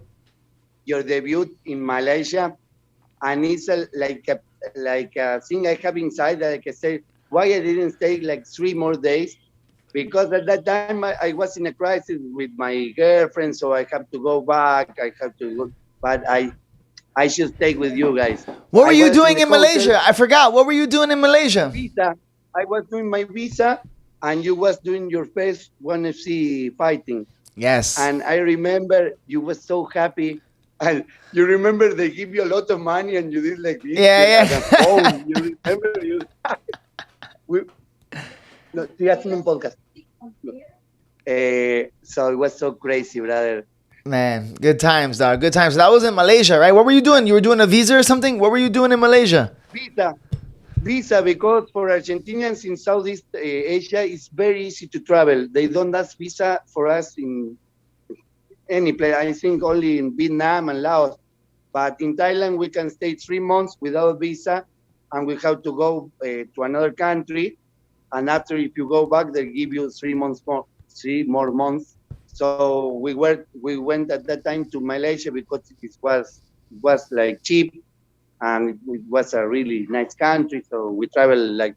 your debut in Malaysia, and it's like a thing I have inside that I can say why I didn't stay like 3 more days, because at that time I was in a crisis with my girlfriend, so I have to go back. I have to go, but I should stay with you guys. What were I you was doing the in hotel Malaysia? I forgot. What were you doing in Malaysia? visa. I was doing my visa, and you was doing your first one FC fighting. Yes. And I remember you was so happy. And you remember they give you a lot of money, and you did like this Yeah, as a phone. You remember you. we, no, estoy haciendo un podcast. So it was so crazy, brother. Man, good times, dog. Good times. So that was in Malaysia, right? What were you doing? You were doing a visa or something? What were you doing in Malaysia? Visa, because for Argentinians in Southeast Asia, it's very easy to travel. They don't ask visa for us in any place. I think only in Vietnam and Laos. But in Thailand, we can stay 3 months without visa, and we have to go to another country. And after, if you go back, they give you 3 months more, 3 more months. So we went at that time to Malaysia because it was like cheap, and it was a really nice country. So we traveled like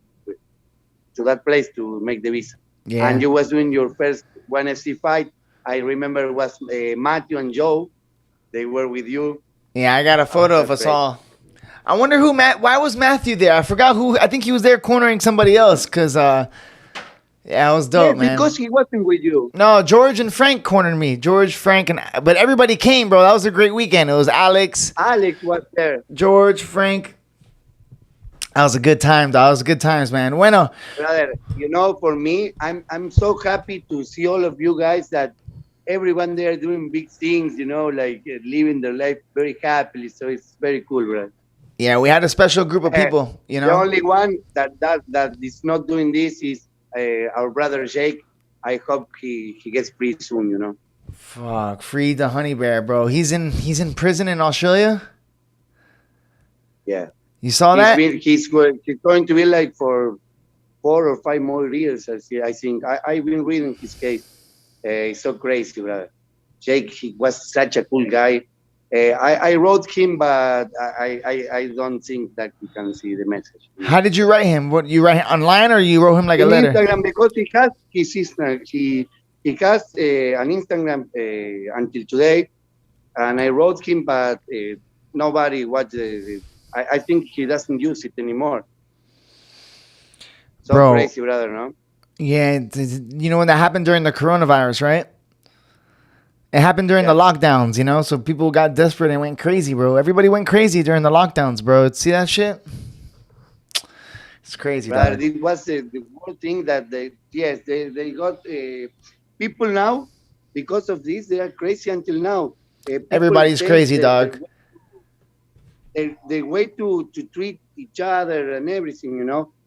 to that place to make the visa. Yeah. And you was doing your first one FC fight. I remember it was Matthew and Joe. They were with you. Yeah, I got a photo of us great. all. I wonder why was Matthew there? I forgot who. I think he was there cornering somebody else because, yeah, it was dope, man. Because he wasn't with you. No, George and Frank cornered me. George, Frank, but everybody came, bro. That was a great weekend. It was Alex, Was there. George, Frank. That was a good time, dog. That was good times, man. Bueno. Brother, for me, I'm so happy to see all of you guys that everyone there doing big things, like living their life very happily. So it's very cool, bro. Yeah, we had a special group of people, The only one that is not doing this is our brother Jake. I hope he gets free soon, Fuck, free the honey bear, bro. He's in prison in Australia. Yeah. You saw that? He's going to be like for 4 or 5 more years. I think I've been reading his case. It's so crazy, brother. Jake, he was such a cool guy. I wrote him, but I don't think that he can see the message. How did you write him? What, you write him online, or you wrote him like a letter? Instagram, because he has his Instagram. He has an Instagram until today, and I wrote him, but nobody watched it. I think he doesn't use it anymore. So Bro. Crazy, brother, no? Yeah, when that happened during the coronavirus, right? It happened during the lockdowns, so people got desperate and went crazy, bro. Everybody went crazy during the lockdowns, bro. See that shit? It's crazy, dog. It was the whole thing that they got people now, because of this, they are crazy until now. Everybody's crazy, dog. The way to treat each other and everything,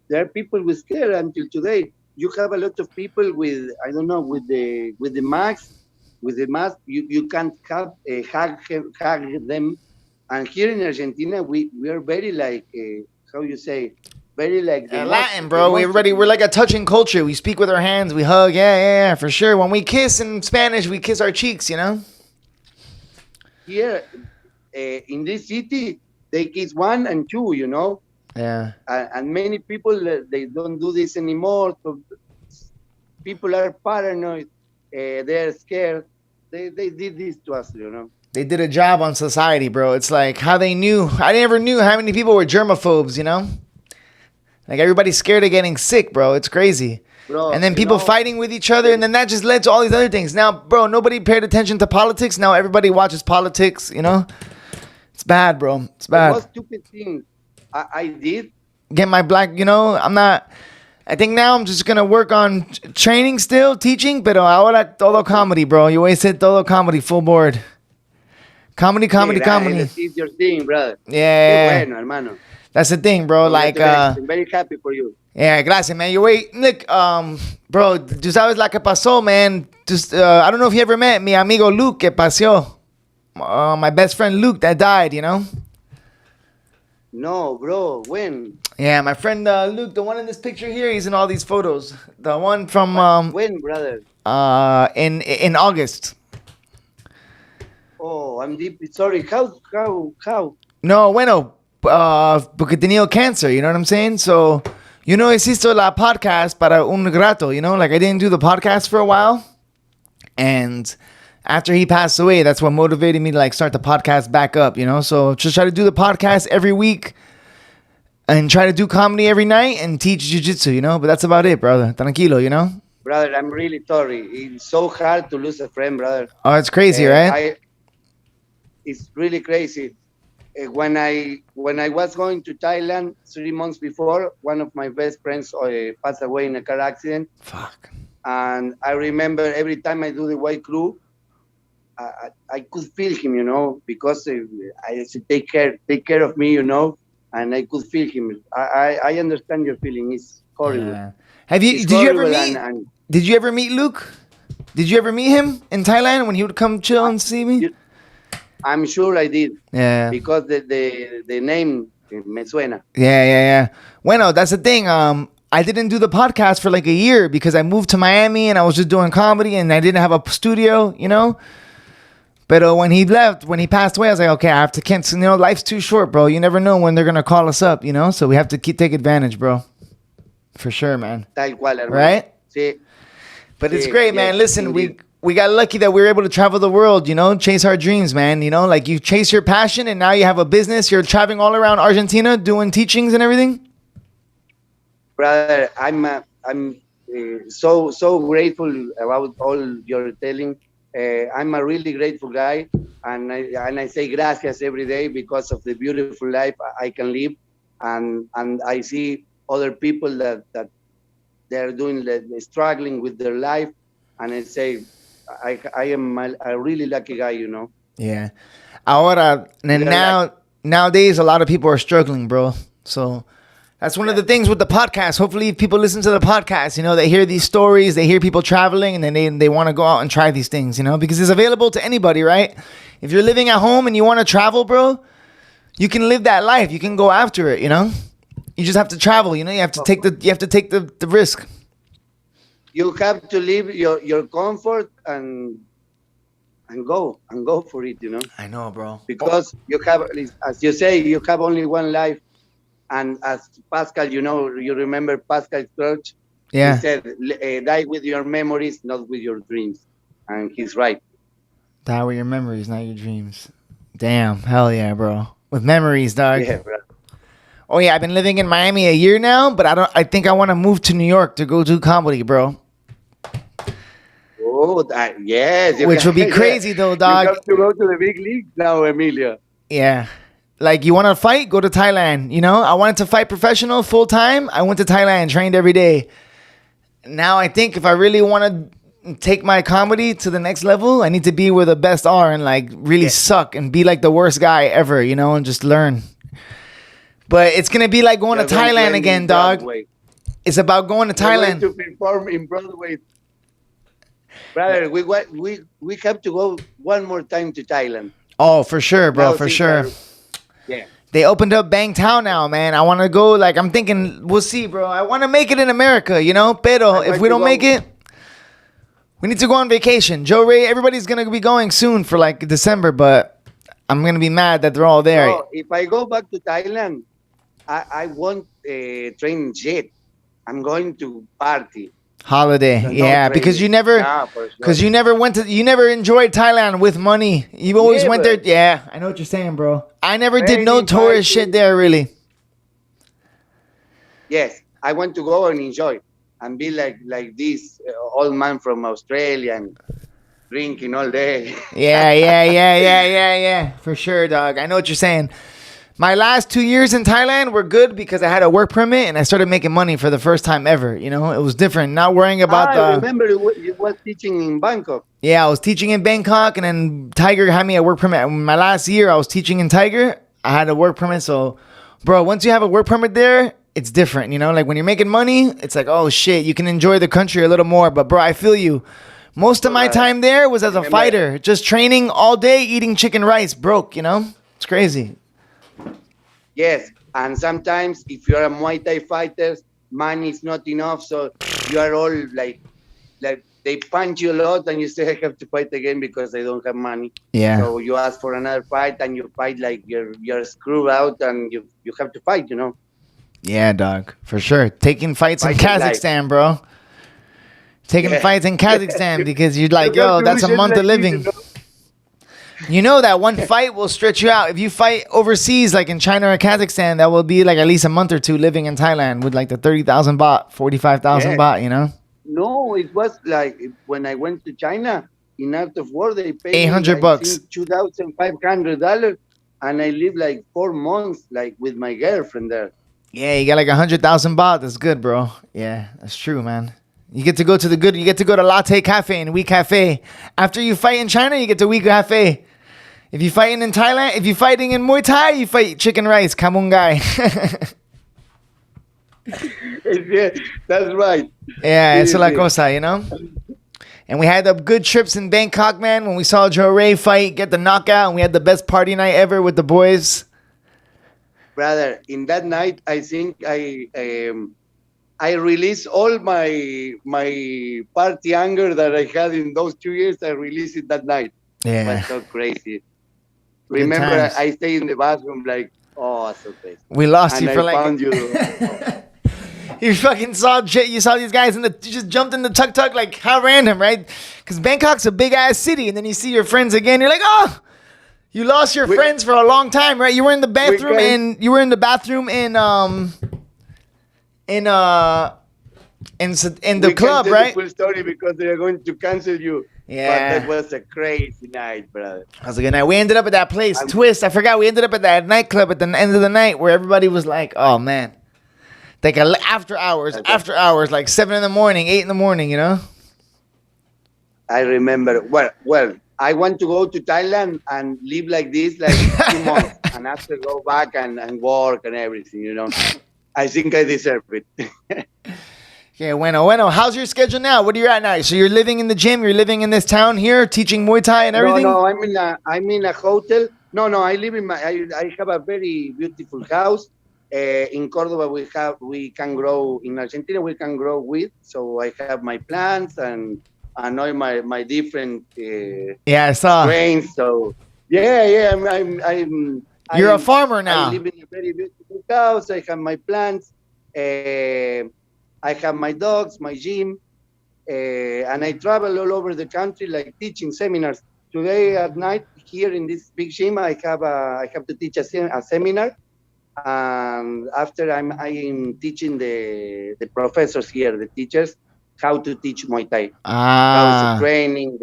there are people with scare until today. You have a lot of people with, I don't know, with the mask. With the mask, you can't hug them. And here in Argentina, we are very like, how you say, very like Latin, bro. We're like a touching culture. We speak with our hands. We hug. Yeah, for sure. When we kiss in Spanish, we kiss our cheeks. Here in this city, they kiss 1 and 2. Yeah. And many people they don't do this anymore. So people are paranoid. They're scared. They did this to us, They did a job on society, bro. It's like how they knew. I never knew how many people were germaphobes, Like everybody's scared of getting sick, bro. It's crazy. Bro, and then people fighting with each other, and then that just led to all these other things. Now, bro, nobody paid attention to politics. Now everybody watches politics, It's bad, bro. It's bad. What stupid thing I did? Get my black, I think now I'm just going to work on training still, teaching, pero ahora todo comedy, bro. You always said todo comedy, full board. Comedy. It's your thing, brother. Yeah. Qué bueno, hermano. That's the thing, bro. Like, I'm very happy for you. Yeah, gracias, man. Look, bro, tú sabes la que pasó, man. Just, I don't know if you ever met mi amigo Luke que pasó. My best friend Luke that died, No, bro. When? Yeah, my friend Luke, the one in this picture here, he's in all these photos. The one from when, brother? In August. Oh, I'm deeply sorry. How? No, bueno, porque tenía cancer, you know what I'm saying? So You know, hiciste la podcast para un rato, you know? Like, I didn't do the podcast for a while. And after he passed away, that's what motivated me to, like, start the podcast back up, you know? So just try to do the podcast every week and try to do comedy every night and teach jiu-jitsu, you know? But that's about it, brother. Tranquilo, you know? Brother, I'm really sorry. It's so hard to lose a friend, brother. Oh, it's crazy, right? It's really crazy. When I was going to Thailand 3 months before, one of my best friends passed away in a car accident. Fuck. And I remember every time I do the white crew, I could feel him, you know, because I said, take care of me, you know, and I could feel him. I understand your feeling. It's horrible. Yeah. Did you ever meet Luke? Did you ever meet him in Thailand when he would come chill and see me? I'm sure I did. Yeah. Because the name me suena. Yeah. Bueno, that's the thing. I didn't do the podcast for like a year because I moved to Miami and I was just doing comedy and I didn't have a studio, you know? But when he passed away, I was like, okay, I have to cancel. You know, life's too short, bro. You never know when they're going to call us up, you know? So we have to take advantage, bro. For sure, man. Tal cual, hermano. Right? Sí. But it's great, man. Listen, we got lucky that we were able to travel the world, you know, chase our dreams, man. You know, like you chase your passion and now you have a business. You're traveling all around Argentina doing teachings and everything. Brother, I'm so grateful about all you're telling. I'm a really grateful guy, and I say gracias every day because of the beautiful life I can live, and I see other people that they're doing struggling with their life, and I say I am a really lucky guy, you know. Yeah. Ahora, and nowadays a lot of people are struggling, bro. So that's one of the things with the podcast. Hopefully people listen to the podcast, you know, they hear these stories, they hear people traveling, and then they want to go out and try these things, you know, because it's available to anybody, right? If you're living at home and you want to travel, bro, you can live that life. You can go after it, you know? You just have to travel, you know? You have to take the risk. You have to leave your comfort and go for it, you know? I know, bro. Because you have, as you say, you have only one life. And as Pascal, you know, you remember Pascal Church? Yeah. He said, die with your memories, not with your dreams. And he's right. Die with your memories, not your dreams. Damn. Hell yeah, bro. With memories, dog. Yeah, bro. Oh, yeah. I've been living in Miami a year now, but I think I want to move to New York to go do comedy, bro. Oh, yes. Which would be crazy, though, dog. You have to go to the big league now, Emilio. Yeah. Like, you want to fight? Go to Thailand. You know, I wanted to fight professional full time. I went to Thailand, trained every day. Now I think if I really want to take my comedy to the next level, I need to be where the best are and like really suck and be like the worst guy ever, you know, and just learn. But it's going to be like going to Thailand again, dog. It's about going to Thailand. To perform in Broadway. Brother, we have to go one more time to Thailand. Oh, for sure, bro, for sure. Yeah. They opened up Bangkok now, man. I want to go. Like, I'm thinking, we'll see, bro. I want to make it in America, you know? Pero if we don't make it, we need to go on vacation. Joe Ray, everybody's going to be going soon for like December, but I'm going to be mad that they're all there. No, if I go back to Thailand, I won't train jet. I'm going to party. Holiday, yeah, because you never enjoyed Thailand with money. You always went there. Yeah, I know what you're saying, bro. I never did no tourist shit there, really. Yes, I want to go and enjoy and be like this old man from Australia and drinking all day. Yeah. For sure, dog. I know what you're saying. My last 2 years in Thailand were good because I had a work permit and I started making money for the first time ever. You know, it was different. Not worrying about I remember you was teaching in Bangkok. Yeah, I was teaching in Bangkok and then Tiger had me a work permit. My last year, I was teaching in Tiger. I had a work permit. So, bro, once you have a work permit there, it's different. You know, like when you're making money, it's like, oh, shit, you can enjoy the country a little more. But, bro, I feel you. Most of my time there was as a fighter, just training all day, eating chicken rice, broke, you know? It's crazy. Yes, and sometimes if you're a Muay Thai fighter, money is not enough, so you are all like they punch you a lot, and you say I have to fight again because I don't have money. Yeah. So you ask for another fight, and you fight like you're screwed out, and you have to fight, you know. Yeah, dog, for sure. Taking fights in Fight of life. Kazakhstan, bro. Taking fights in Kazakhstan because you're like, You have yo, to that's a wish it month like of this, living. You know that one fight will stretch you out. If you fight overseas, like in China or Kazakhstan, that will be like at least a month or two living in Thailand with like the 30,000 baht, 45,000 Yeah. baht, you know? No, it was like when I went to China, in out of war, they paid 800 me, I bucks. think, $2,500, and I lived like 4 months, like with my girlfriend there. Yeah, you got like 100,000 baht. That's good, bro. Yeah, that's true, man. You get to go to you get to go to Latte Cafe and Wee Cafe. After you fight in China, you get to Wee Cafe. If you're fighting in Thailand, if you're fighting in Muay Thai, you fight chicken rice, kamungai. Yeah, that's right. Yeah, it's Sí, la sí. cosa, you know? And we had the good trips in Bangkok, man, when we saw Joe Ray fight, get the knockout, and we had the best party night ever with the boys. Brother, in that night, I think I released all my party anger that I had in those 2 years. I released it that night. It Yeah. was so crazy. Good Remember, times. I stayed in the bathroom like, oh, so crazy. We lost And you for I like... found you. You fucking saw you saw these guys you just jumped in the tuk-tuk, like how random, right? Because Bangkok's a big ass city, and then you see your friends again, you're like, oh, you lost your friends for a long time, right? You were in the bathroom in the club, Tell right? the full story because they are going to cancel you. Yeah. But that was a crazy night, brother. That was a good night. We ended up at that place, Twist. I forgot. We ended up at that nightclub at the end of the night where everybody was like, oh man. Like after hours, like 7 in the morning, 8 in the morning, you know? I remember. Well, I want to go to Thailand and live like this, like 2 months, and after go back and work and everything, you know. I think I deserve it. Okay, bueno. How's your schedule now? What are you at now? So you're living in the gym? You're living in this town here, teaching Muay Thai and everything? No, I'm in a hotel. No, I live in I have a very beautiful house. In Córdoba, we can grow. In Argentina, we can grow wheat. So I have my plants and all my different I saw. grains. So yeah. You're a farmer now. I live in a very beautiful house. I have my plants. I have my dogs, my gym, and I travel all over the country, like teaching seminars. Today at night, here in this big gym, I have to teach a seminar. And after I'm teaching the professors here, the teachers, how to teach Muay Thai. How's the training,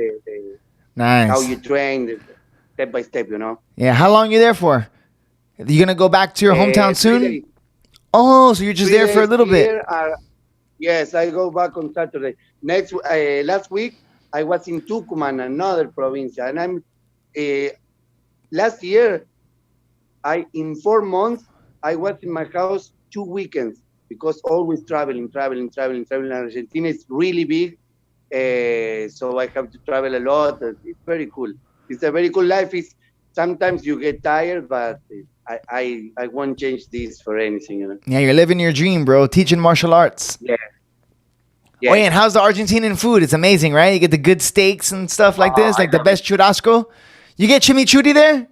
nice. How you train, step by step, you know. Yeah, how long are you there for? Are you gonna go back to your hometown soon? 3 days. Oh, so you're just there for a little bit. Yes, I go back on Saturday. Last week I was in Tucumán, another province, and I'm last year. In 4 months I was in my house 2 weekends because always traveling. Argentina is really big, so I have to travel a lot. It's very cool. It's a very cool life. Sometimes you get tired, but I won't change this for anything, you know. Yeah, you're living your dream, bro. Teaching martial arts. Yeah. Oh, yeah, and how's the Argentinian food? It's amazing, right? You get the good steaks and stuff like this, like the best churrasco. You get chimichurri there?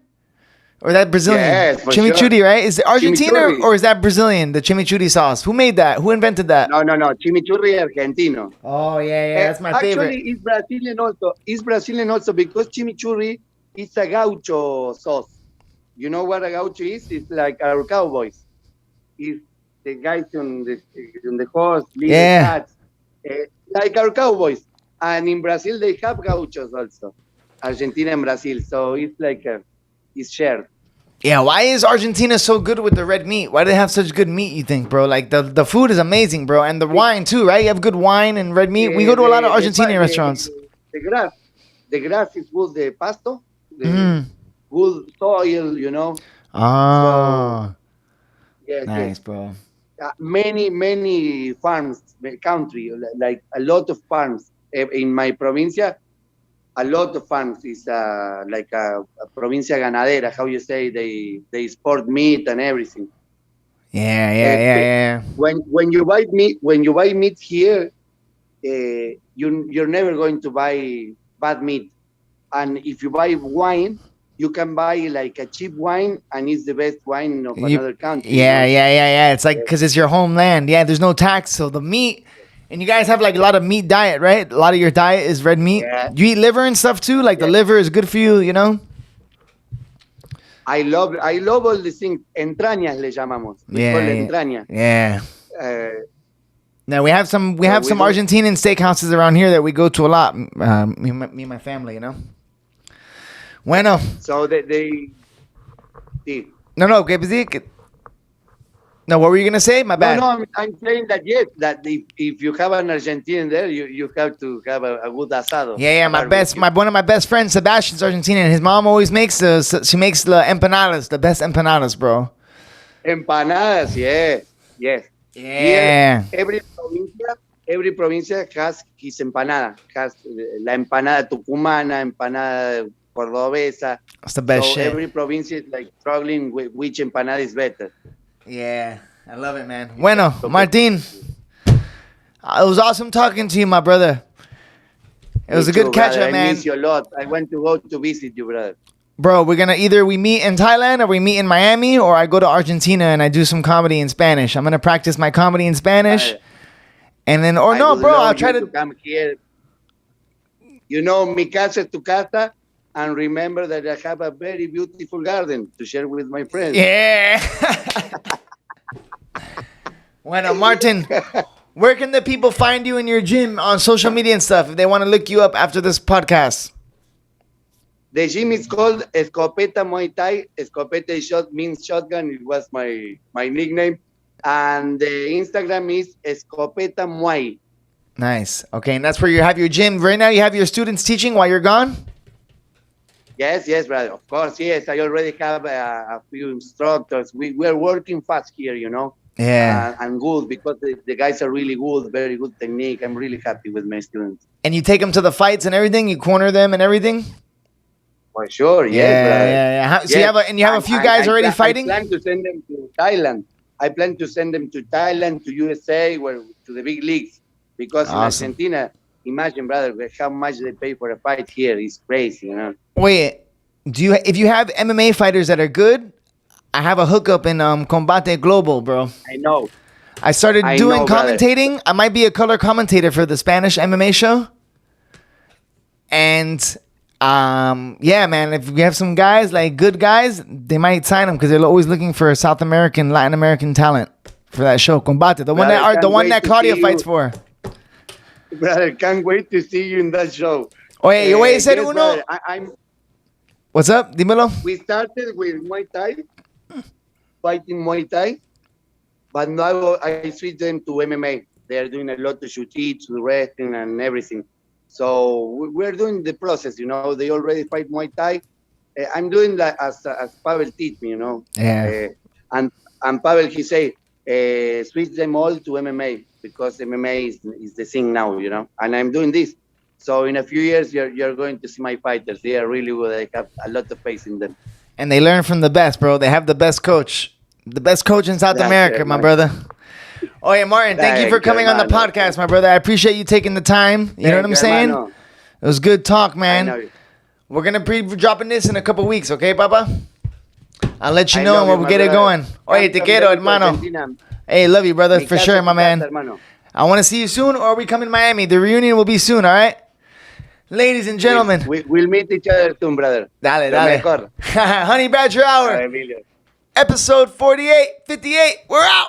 Or that Brazilian? Yes, for chimichurri, sure. Right? Is it Argentina Chimichurri. or is that Brazilian, the chimichurri sauce? Who made that? Who invented that? No. Chimichurri Argentino. Oh, yeah. That's my favorite. Actually, it's Brazilian also. It's Brazilian also because chimichurri is a gaucho sauce. You know what a gaucho is? It's like our cowboys. It's the guys on the horse, leading cats, like our cowboys. And in Brazil, they have gauchos also. Argentina and Brazil. So it's like it's shared. Yeah, why is Argentina so good with the red meat? Why do they have such good meat, you think, bro? Like, the food is amazing, bro. And the wine, too, right? You have good wine and red meat. We go to a lot of Argentinian restaurants. The grass is good, the pasto. Good soil, you know. Oh. So, nice, bro. Many farms, country, like a lot of farms. In my provincia, a lot of farms is like a provincia ganadera. How you say they export meat and everything. Yeah. When you buy meat here, you're never going to buy bad meat. And if you buy wine, you can buy like a cheap wine, and it's the best wine of another country. Yeah. It's like because it's your homeland. Yeah, there's no tax, so the meat. And you guys have like a lot of meat diet, right? A lot of your diet is red meat. Yeah. You eat liver and stuff too. Like the liver is good for you, you know. I love all these things. Entrañas le llamamos. We call entrañas. Yeah. Now we have some we Argentinian steakhouses around here that we go to a lot. Me and my family, you know. Bueno. So they No, que no, what were you gonna say? My bad. No, I'm saying that yes, that if you have an Argentinian there, you have to have a good asado. Yeah. One of my best friends, Sebastian's Argentinian. His mom always makes the empanadas, the best empanadas, bro. Empanadas, yes. Yeah. Here, every provincia has his empanada. Has la empanada tucumana, empanada cordobesa. That's the best shit. Every province is like struggling with which empanada is better. Yeah, I love it, man. Bueno, Martin, it was awesome talking to you, my brother. It was a good catch up, man. I miss you a lot. I want to go to visit you, brother. Bro, we're gonna either we meet in Thailand or we meet in Miami, or I go to Argentina and I do some comedy in Spanish. I'm gonna practice my comedy in Spanish, and then I'll try to come here. You know, mi casa tu casa. And remember that I have a very beautiful garden to share with my friends. Yeah. Bueno, Martin, where can the people find you in your gym on social media and stuff if they want to look you up after this podcast? The gym is called Escopeta Muay Thai. Escopeta means shotgun. It was my nickname. And the Instagram is Escopeta Muay. Nice. Okay, and that's where you have your gym. Right now you have your students teaching while you're gone? Yes, brother. Of course, yes. I already have a few instructors. We are working fast here, you know. Yeah. And good because the guys are really good, very good technique. I'm really happy with my students. And you take them to the fights and everything? You corner them and everything? For sure, yes, brother. Yeah. So you have a few guys already fighting? I plan to send them to Thailand. I plan to send them to Thailand, to USA, to the big leagues. Because in Argentina, imagine, brother, how much they pay for a fight here. It's crazy, you know. Wait, if you have MMA fighters that are good, I have a hookup in Combate Global, bro. I know. I started doing commentating. Brother. I might be a color commentator for the Spanish MMA show. And yeah, man, if we have some guys, like good guys, they might sign them because they're always looking for South American, Latin American talent for that show, Combate. The one that Claudia fights for. Brother, can't wait to see you in that show. Oye, yo voy a hacer uno. What's up? Dímelo. We started with Muay Thai, fighting Muay Thai, but now I switched them to MMA. They are doing a lot of jiu-jitsu, wrestling, and everything. So we're doing the process, you know. They already fight Muay Thai. I'm doing that as Pavel teach me, you know. Yeah. And Pavel, he say, switch them all to MMA because MMA is the thing now, you know. And I'm doing this. So in a few years, you're going to see my fighters. They are really good. I have a lot of faith in them. And they learn from the best, bro. They have the best coach. The best coach in South America, my brother. Oh, yeah, Martin, thank you for coming on the podcast, my brother. I appreciate you taking the time. You know what I'm saying? It was good talk, man. We're going to be dropping this in a couple weeks, okay, Papa? I'll let you know when we get it going. Oye, te quiero, hermano. Hey, love you, brother, for sure, my man. I want to see you soon, or we come in Miami. The reunion will be soon, all right? Ladies and gentlemen. We'll meet each other soon, brother. Dale. Honey Badger Hour. Episode 58. We're out.